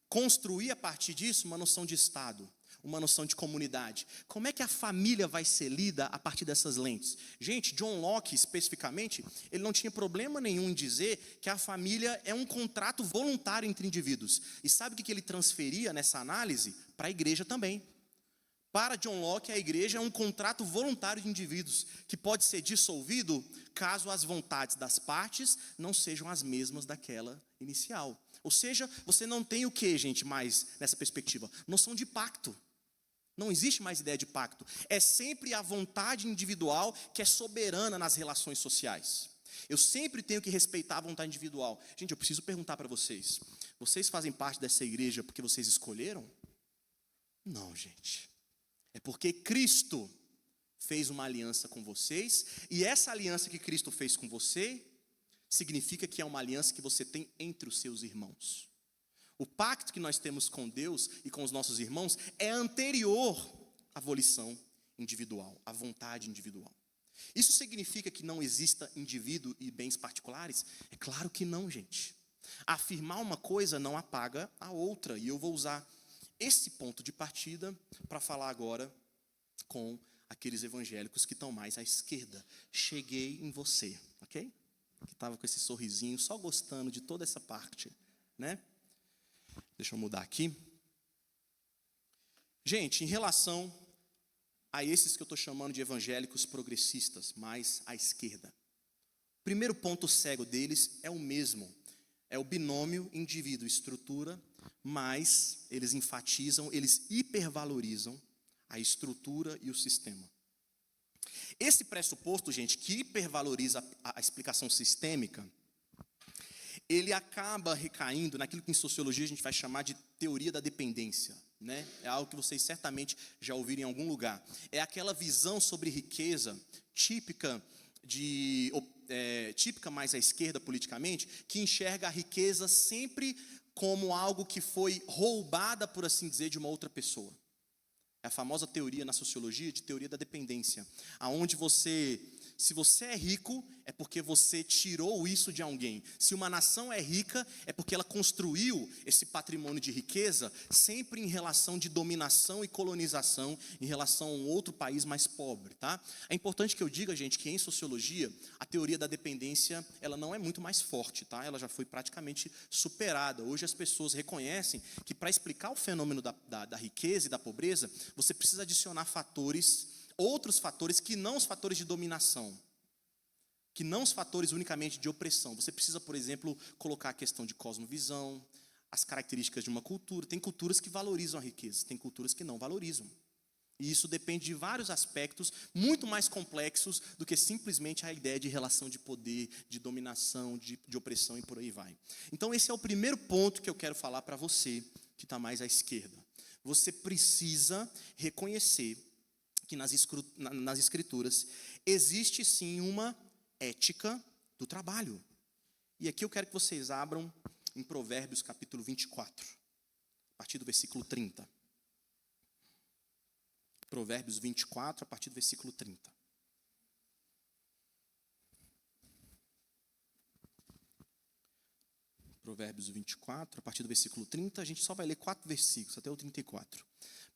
construir a partir disso uma noção de Estado? Uma noção de comunidade. Como é que a família vai ser lida a partir dessas lentes? Gente, John Locke, especificamente, ele não tinha problema nenhum em dizer que a família é um contrato voluntário entre indivíduos. E sabe o que ele transferia nessa análise? Para a igreja também. Para John Locke, a igreja é um contrato voluntário de indivíduos, que pode ser dissolvido caso as vontades das partes não sejam as mesmas daquela inicial. Ou seja, você não tem o que, gente, mais nessa perspectiva? Noção de pacto. Não existe mais ideia de pacto. É sempre a vontade individual que é soberana nas relações sociais. Eu sempre tenho que respeitar a vontade individual. Gente, eu preciso perguntar para vocês. Vocês fazem parte dessa igreja porque vocês escolheram? Não, gente. É porque Cristo fez uma aliança com vocês. E essa aliança que Cristo fez com você significa que é uma aliança que você tem entre os seus irmãos. O pacto que nós temos com Deus e com os nossos irmãos é anterior à volição individual, à vontade individual. Isso significa que não exista indivíduo e bens particulares? É claro que não, gente. Afirmar uma coisa não apaga a outra. E eu vou usar esse ponto de partida para falar agora com aqueles evangélicos que estão mais à esquerda. Cheguei em você, ok? Que estava com esse sorrisinho, só gostando de toda essa parte, né? Deixa eu mudar aqui. Gente, em relação a esses que eu estou chamando de evangélicos progressistas, mais à esquerda, o primeiro ponto cego deles é o mesmo. É o binômio indivíduo-estrutura, mas eles enfatizam, eles hipervalorizam a estrutura e o sistema. Esse pressuposto, gente, que hipervaloriza a explicação sistêmica, ele acaba recaindo naquilo que em sociologia a gente vai chamar de teoria da dependência, né? É algo que vocês certamente já ouviram em algum lugar. É aquela visão sobre riqueza típica mais à esquerda politicamente, que enxerga a riqueza sempre como algo que foi roubada, por assim dizer, de uma outra pessoa. É a famosa teoria na sociologia de teoria da dependência, aonde se você é rico, é porque você tirou isso de alguém. Se uma nação é rica, é porque ela construiu esse patrimônio de riqueza sempre em relação de dominação e colonização, em relação a um outro país mais pobre, tá? É importante que eu diga, gente, que em sociologia, a teoria da dependência, ela não é muito mais forte, tá? Ela já foi praticamente superada. Hoje as pessoas reconhecem que para explicar o fenômeno da riqueza e da pobreza, você precisa adicionar outros fatores que não os fatores de dominação, que não os fatores unicamente de opressão. Você precisa, por exemplo, colocar a questão de cosmovisão, as características de uma cultura. Tem culturas que valorizam a riqueza, tem culturas que não valorizam. E isso depende de vários aspectos muito mais complexos do que simplesmente a ideia de relação de poder, de dominação, de opressão e por aí vai. Então esse é o primeiro ponto que eu quero falar para você que está mais à esquerda. Você precisa reconhecer que nas escrituras existe sim uma ética do trabalho. E aqui eu quero que vocês abram em Provérbios capítulo 24, a partir do versículo 30. Provérbios 24, a partir do versículo 30. Provérbios 24, a partir do versículo 30, a gente só vai ler 4 versículos, até o 34.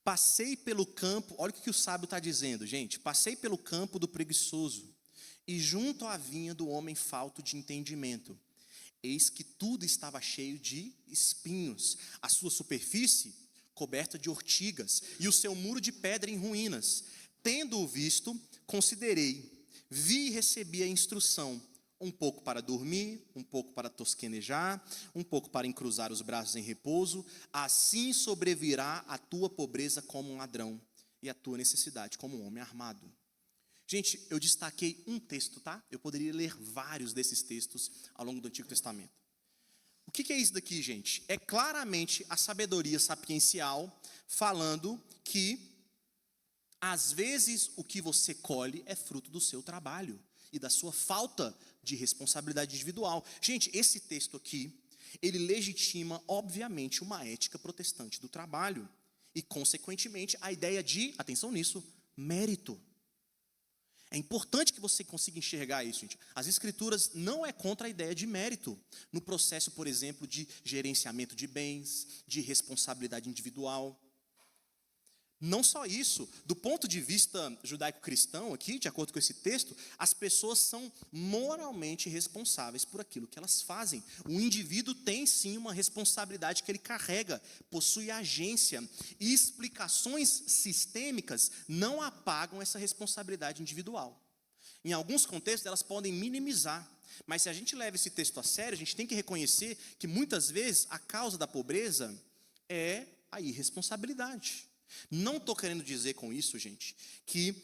Passei pelo campo, olha o que o sábio está dizendo, gente. Passei pelo campo do preguiçoso, e junto à vinha do homem falto de entendimento. Eis que tudo estava cheio de espinhos, a sua superfície coberta de ortigas, e o seu muro de pedra em ruínas. Tendo-o visto, considerei, vi e recebi a instrução, um pouco para dormir, um pouco para tosquenejar, um pouco para encruzar os braços em repouso, assim sobrevirá a tua pobreza como um ladrão, e a tua necessidade como um homem armado. Gente, eu destaquei um texto, tá? Eu poderia ler vários desses textos ao longo do Antigo Testamento. O que é isso daqui, gente? É claramente a sabedoria sapiencial falando que, às vezes, o que você colhe é fruto do seu trabalho e da sua falta de responsabilidade individual. Gente, esse texto aqui, ele legitima, obviamente, uma ética protestante do trabalho e, consequentemente, a ideia de, atenção nisso, mérito. É importante que você consiga enxergar isso, gente. As escrituras não é contra a ideia de mérito, no processo, por exemplo, de gerenciamento de bens, de responsabilidade individual. Não só isso, do ponto de vista judaico-cristão aqui, de acordo com esse texto, as pessoas são moralmente responsáveis por aquilo que elas fazem. O indivíduo tem sim uma responsabilidade que ele carrega, possui agência, e explicações sistêmicas não apagam essa responsabilidade individual. Em alguns contextos elas podem minimizar, mas se a gente leva esse texto a sério, a gente tem que reconhecer que muitas vezes a causa da pobreza é a irresponsabilidade. Não estou querendo dizer com isso, gente, que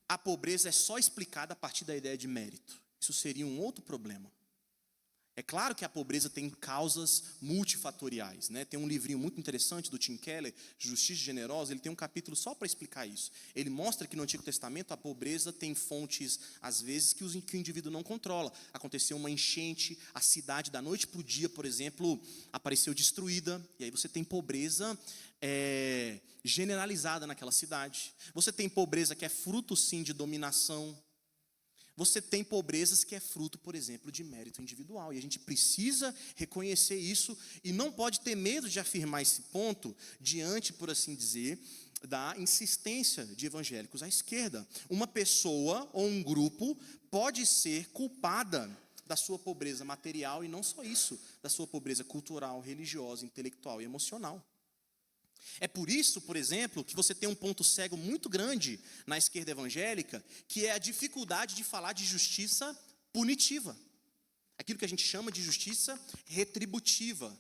a pobreza é só explicada a partir da ideia de mérito. Isso seria um outro problema. É claro que a pobreza tem causas multifatoriais, né? Tem um livrinho muito interessante do Tim Keller, Justiça Generosa, ele tem um capítulo só para explicar isso. Ele mostra que no Antigo Testamento a pobreza tem fontes, às vezes, que o indivíduo não controla. Aconteceu uma enchente, a cidade da noite para o dia, por exemplo, apareceu destruída, e aí você tem pobreza generalizada naquela cidade. Você tem pobreza que é fruto, sim, de dominação. Você tem pobrezas que é fruto, por exemplo, de mérito individual. E a gente precisa reconhecer isso e não pode ter medo de afirmar esse ponto diante, por assim dizer, da insistência de evangélicos à esquerda. Uma pessoa ou um grupo pode ser culpada da sua pobreza material e não só isso, da sua pobreza cultural, religiosa, intelectual e emocional. É por isso, por exemplo, que você tem um ponto cego muito grande na esquerda evangélica, que é a dificuldade de falar de justiça punitiva. Aquilo que a gente chama de justiça retributiva.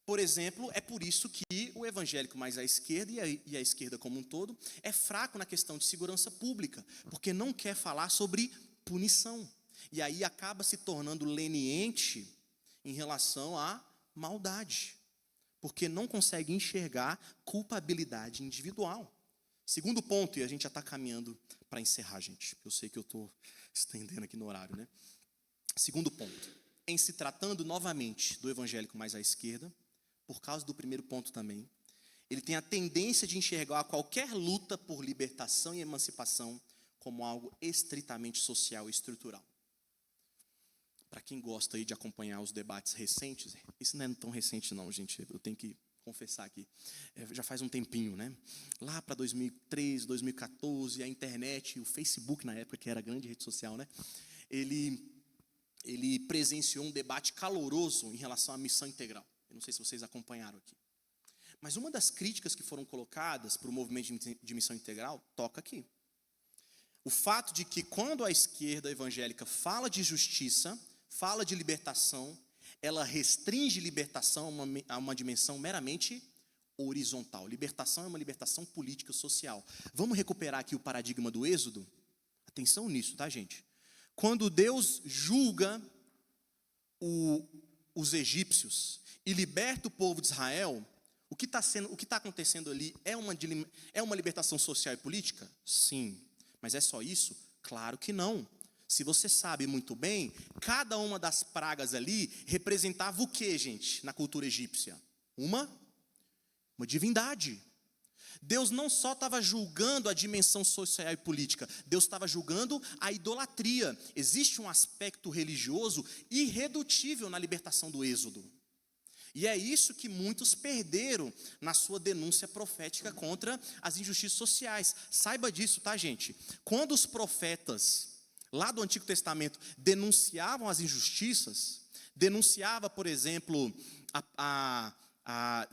Por exemplo, é por isso que o evangélico mais à esquerda e a esquerda como um todo é fraco na questão de segurança pública, porque não quer falar sobre punição. E aí acaba se tornando leniente em relação à maldade, porque não consegue enxergar culpabilidade individual. Segundo ponto, e a gente já está caminhando para encerrar, gente. Eu sei que eu estou estendendo aqui no horário, né? Segundo ponto, em se tratando novamente do evangélico mais à esquerda, por causa do primeiro ponto também, ele tem a tendência de enxergar qualquer luta por libertação e emancipação como algo estritamente social e estrutural. Para quem gosta aí de acompanhar os debates recentes, isso não é tão recente não, gente, eu tenho que confessar aqui, já faz um tempinho, né? Lá para 2013, 2014, a internet, o Facebook na época, que era a grande rede social, né? Ele presenciou um debate caloroso em relação à missão integral. Eu não sei se vocês acompanharam aqui. Mas uma das críticas que foram colocadas para o movimento de missão integral toca aqui. O fato de que quando a esquerda evangélica fala de justiça, fala de libertação, ela restringe libertação a uma dimensão meramente horizontal. Libertação é uma libertação política social. Vamos recuperar aqui o paradigma do Êxodo? Atenção nisso, tá, gente? Quando Deus julga os egípcios e liberta o povo de Israel, o que está acontecendo ali é uma libertação social e política? Sim. Mas é só isso? Claro que não. Se você sabe muito bem, cada uma das pragas ali representava o que, gente, na cultura egípcia? Uma divindade. Deus não só estava julgando a dimensão social e política, Deus estava julgando a idolatria. Existe um aspecto religioso irredutível na libertação do Êxodo. E é isso que muitos perderam na sua denúncia profética contra as injustiças sociais. Saiba disso, tá, gente? Quando os profetas, lá do Antigo Testamento, denunciavam as injustiças, denunciava, por exemplo,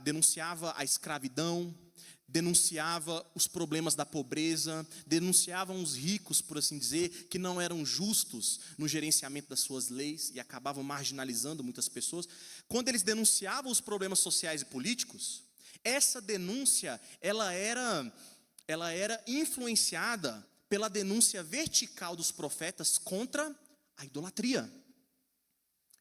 denunciava a escravidão, denunciava os problemas da pobreza, denunciavam os ricos, por assim dizer, que não eram justos no gerenciamento das suas leis e acabavam marginalizando muitas pessoas. Quando eles denunciavam os problemas sociais e políticos, essa denúncia ela era influenciada pela denúncia vertical dos profetas contra a idolatria.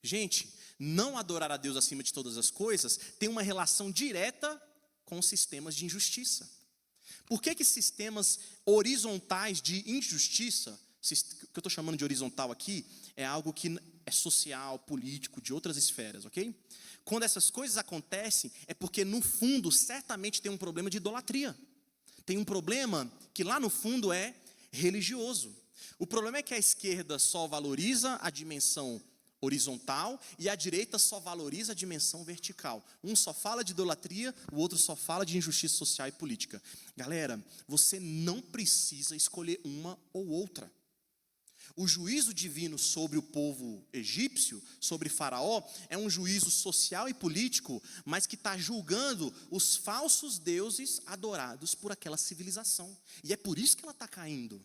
Gente, não adorar a Deus acima de todas as coisas tem uma relação direta com sistemas de injustiça. Por que sistemas horizontais de injustiça, o que eu estou chamando de horizontal aqui, é algo que é social, político, de outras esferas, ok? Quando essas coisas acontecem, é porque no fundo, certamente tem um problema de idolatria. Tem um problema que lá no fundo é religioso. O problema é que a esquerda só valoriza a dimensão horizontal e a direita só valoriza a dimensão vertical. Um só fala de idolatria, o outro só fala de injustiça social e política. Galera, você não precisa escolher uma ou outra. O juízo divino sobre o povo egípcio, sobre Faraó, é um juízo social e político, mas que está julgando os falsos deuses adorados por aquela civilização. E é por isso que ela está caindo.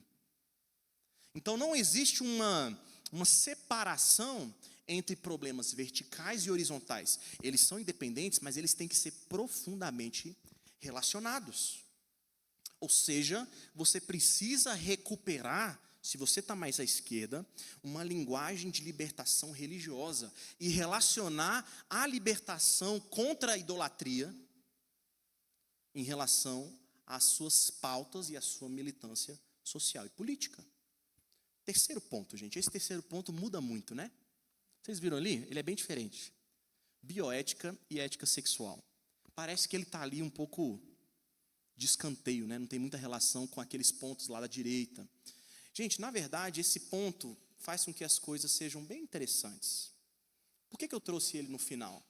Então não existe uma separação entre problemas verticais e horizontais. Eles são independentes, mas eles têm que ser profundamente relacionados. Ou seja, você precisa recuperar, se você está mais à esquerda, uma linguagem de libertação religiosa e relacionar a libertação contra a idolatria em relação às suas pautas e à sua militância social e política. Terceiro ponto, gente. Esse terceiro ponto muda muito, né? Vocês viram ali? Ele é bem diferente. Bioética e ética sexual. Parece que ele está ali um pouco de escanteio, né? Não tem muita relação com aqueles pontos lá da direita. Gente, na verdade, esse ponto faz com que as coisas sejam bem interessantes. Por que eu trouxe ele no final?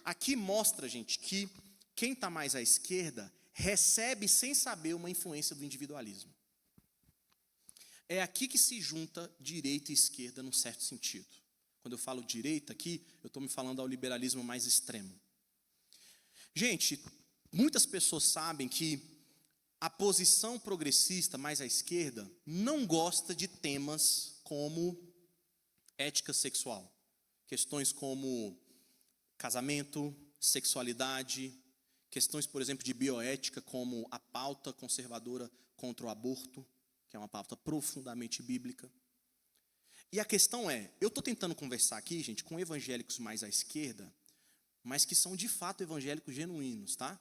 Aqui mostra, gente, que quem está mais à esquerda recebe sem saber uma influência do individualismo. É aqui que se junta direita e esquerda num certo sentido. Quando eu falo direita aqui, eu estou me falando ao liberalismo mais extremo. Gente, muitas pessoas sabem que a posição progressista mais à esquerda não gosta de temas como ética sexual. Questões como casamento, sexualidade, questões, por exemplo, de bioética, como a pauta conservadora contra o aborto, que é uma pauta profundamente bíblica. E a questão é, eu estou tentando conversar aqui, gente, com evangélicos mais à esquerda, mas que são de fato evangélicos genuínos, tá?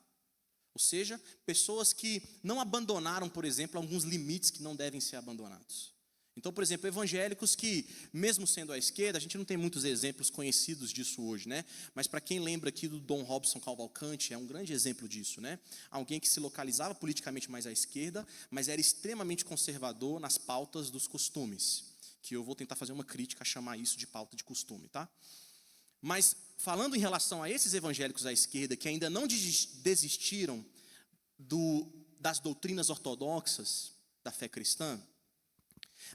Ou seja, pessoas que não abandonaram, por exemplo, alguns limites que não devem ser abandonados. Então, por exemplo, evangélicos que, mesmo sendo à esquerda, a gente não tem muitos exemplos conhecidos disso hoje, né? Mas para quem lembra aqui do Dom Robson Cavalcante, é um grande exemplo disso, né? Alguém que se localizava politicamente mais à esquerda, mas era extremamente conservador nas pautas dos costumes, que eu vou tentar fazer uma crítica a chamar isso de pauta de costume, tá? Mas, falando em relação a esses evangélicos à esquerda, que ainda não desistiram das doutrinas ortodoxas da fé cristã,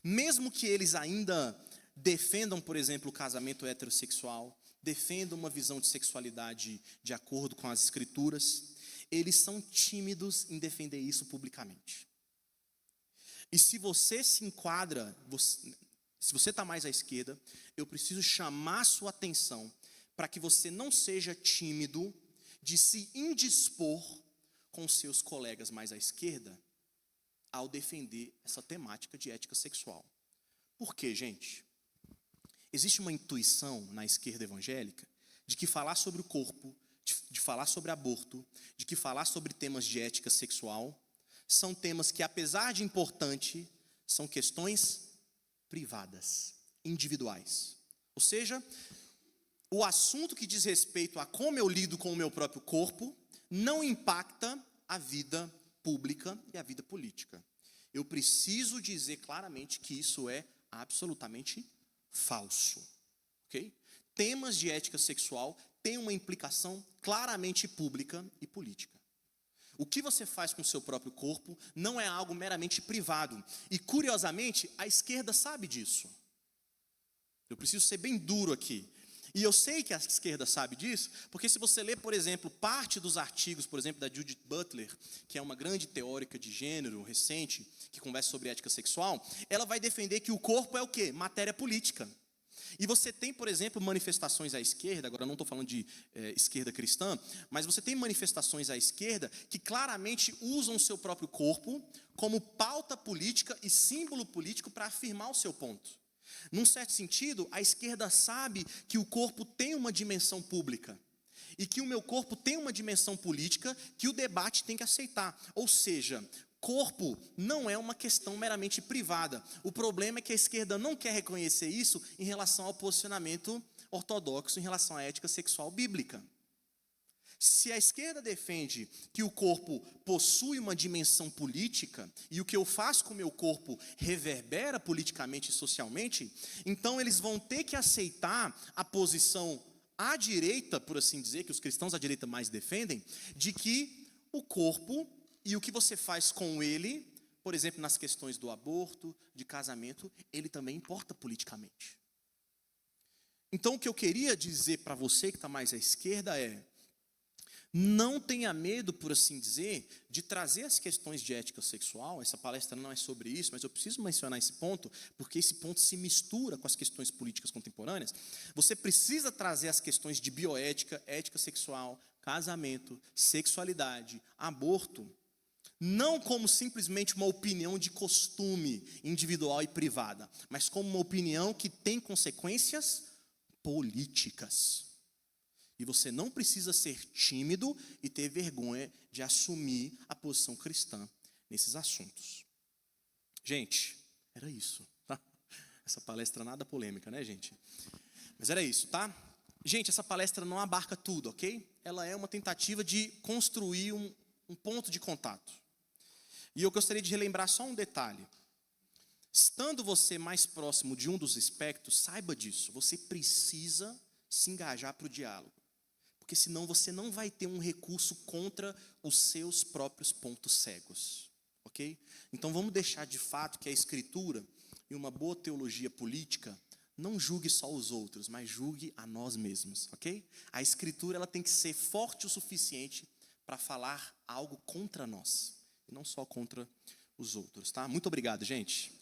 mesmo que eles ainda defendam, por exemplo, o casamento heterossexual, defendam uma visão de sexualidade de acordo com as escrituras, eles são tímidos em defender isso publicamente. E se você se enquadra, se você está mais à esquerda, eu preciso chamar a sua atenção para que você não seja tímido de se indispor com seus colegas mais à esquerda ao defender essa temática de ética sexual. Por quê, gente? Existe uma intuição na esquerda evangélica de que falar sobre o corpo, de falar sobre aborto, de que falar sobre temas de ética sexual, são temas que, apesar de importante, são questões privadas, individuais. Ou seja, o assunto que diz respeito a como eu lido com o meu próprio corpo não impacta a vida pública e a vida política. Eu preciso dizer claramente que isso é absolutamente falso. Ok? Temas de ética sexual têm uma implicação claramente pública e política. O que você faz com o seu próprio corpo não é algo meramente privado. E, curiosamente, a esquerda sabe disso. Eu preciso ser bem duro aqui. E eu sei que a esquerda sabe disso, porque se você ler, por exemplo, parte dos artigos, por exemplo, da Judith Butler, que é uma grande teórica de gênero recente, que conversa sobre ética sexual, ela vai defender que o corpo é o quê? Matéria política. E você tem, por exemplo, manifestações à esquerda, agora eu não estou falando de esquerda cristã, mas você tem manifestações à esquerda que claramente usam o seu próprio corpo como pauta política e símbolo político para afirmar o seu ponto. Num certo sentido, a esquerda sabe que o corpo tem uma dimensão pública e que o meu corpo tem uma dimensão política que o debate tem que aceitar. Ou seja, corpo não é uma questão meramente privada. O problema é que a esquerda não quer reconhecer isso em relação ao posicionamento ortodoxo, em relação à ética sexual bíblica. Se a esquerda defende que o corpo possui uma dimensão política e o que eu faço com o meu corpo reverbera politicamente e socialmente, então eles vão ter que aceitar a posição à direita, por assim dizer, que os cristãos à direita mais defendem, de que o corpo e o que você faz com ele, por exemplo, nas questões do aborto, de casamento, ele também importa politicamente. Então o que eu queria dizer para você que está mais à esquerda é: não tenha medo, por assim dizer, de trazer as questões de ética sexual. Essa palestra não é sobre isso, mas eu preciso mencionar esse ponto, porque esse ponto se mistura com as questões políticas contemporâneas. Você precisa trazer as questões de bioética, ética sexual, casamento, sexualidade, aborto, não como simplesmente uma opinião de costume individual e privada, mas como uma opinião que tem consequências políticas. E você não precisa ser tímido e ter vergonha de assumir a posição cristã nesses assuntos. Gente, era isso, tá? Essa palestra nada polêmica, né, gente? Mas era isso, tá? Gente, essa palestra não abarca tudo, ok? Ela é uma tentativa de construir um ponto de contato. E eu gostaria de relembrar só um detalhe. Estando você mais próximo de um dos espectros, saiba disso. Você precisa se engajar para o diálogo. Porque senão você não vai ter um recurso contra os seus próprios pontos cegos, ok? Então vamos deixar de fato que a Escritura e uma boa teologia política não julgue só os outros, mas julgue a nós mesmos, ok? A Escritura ela tem que ser forte o suficiente para falar algo contra nós, e não só contra os outros, tá? Muito obrigado, gente.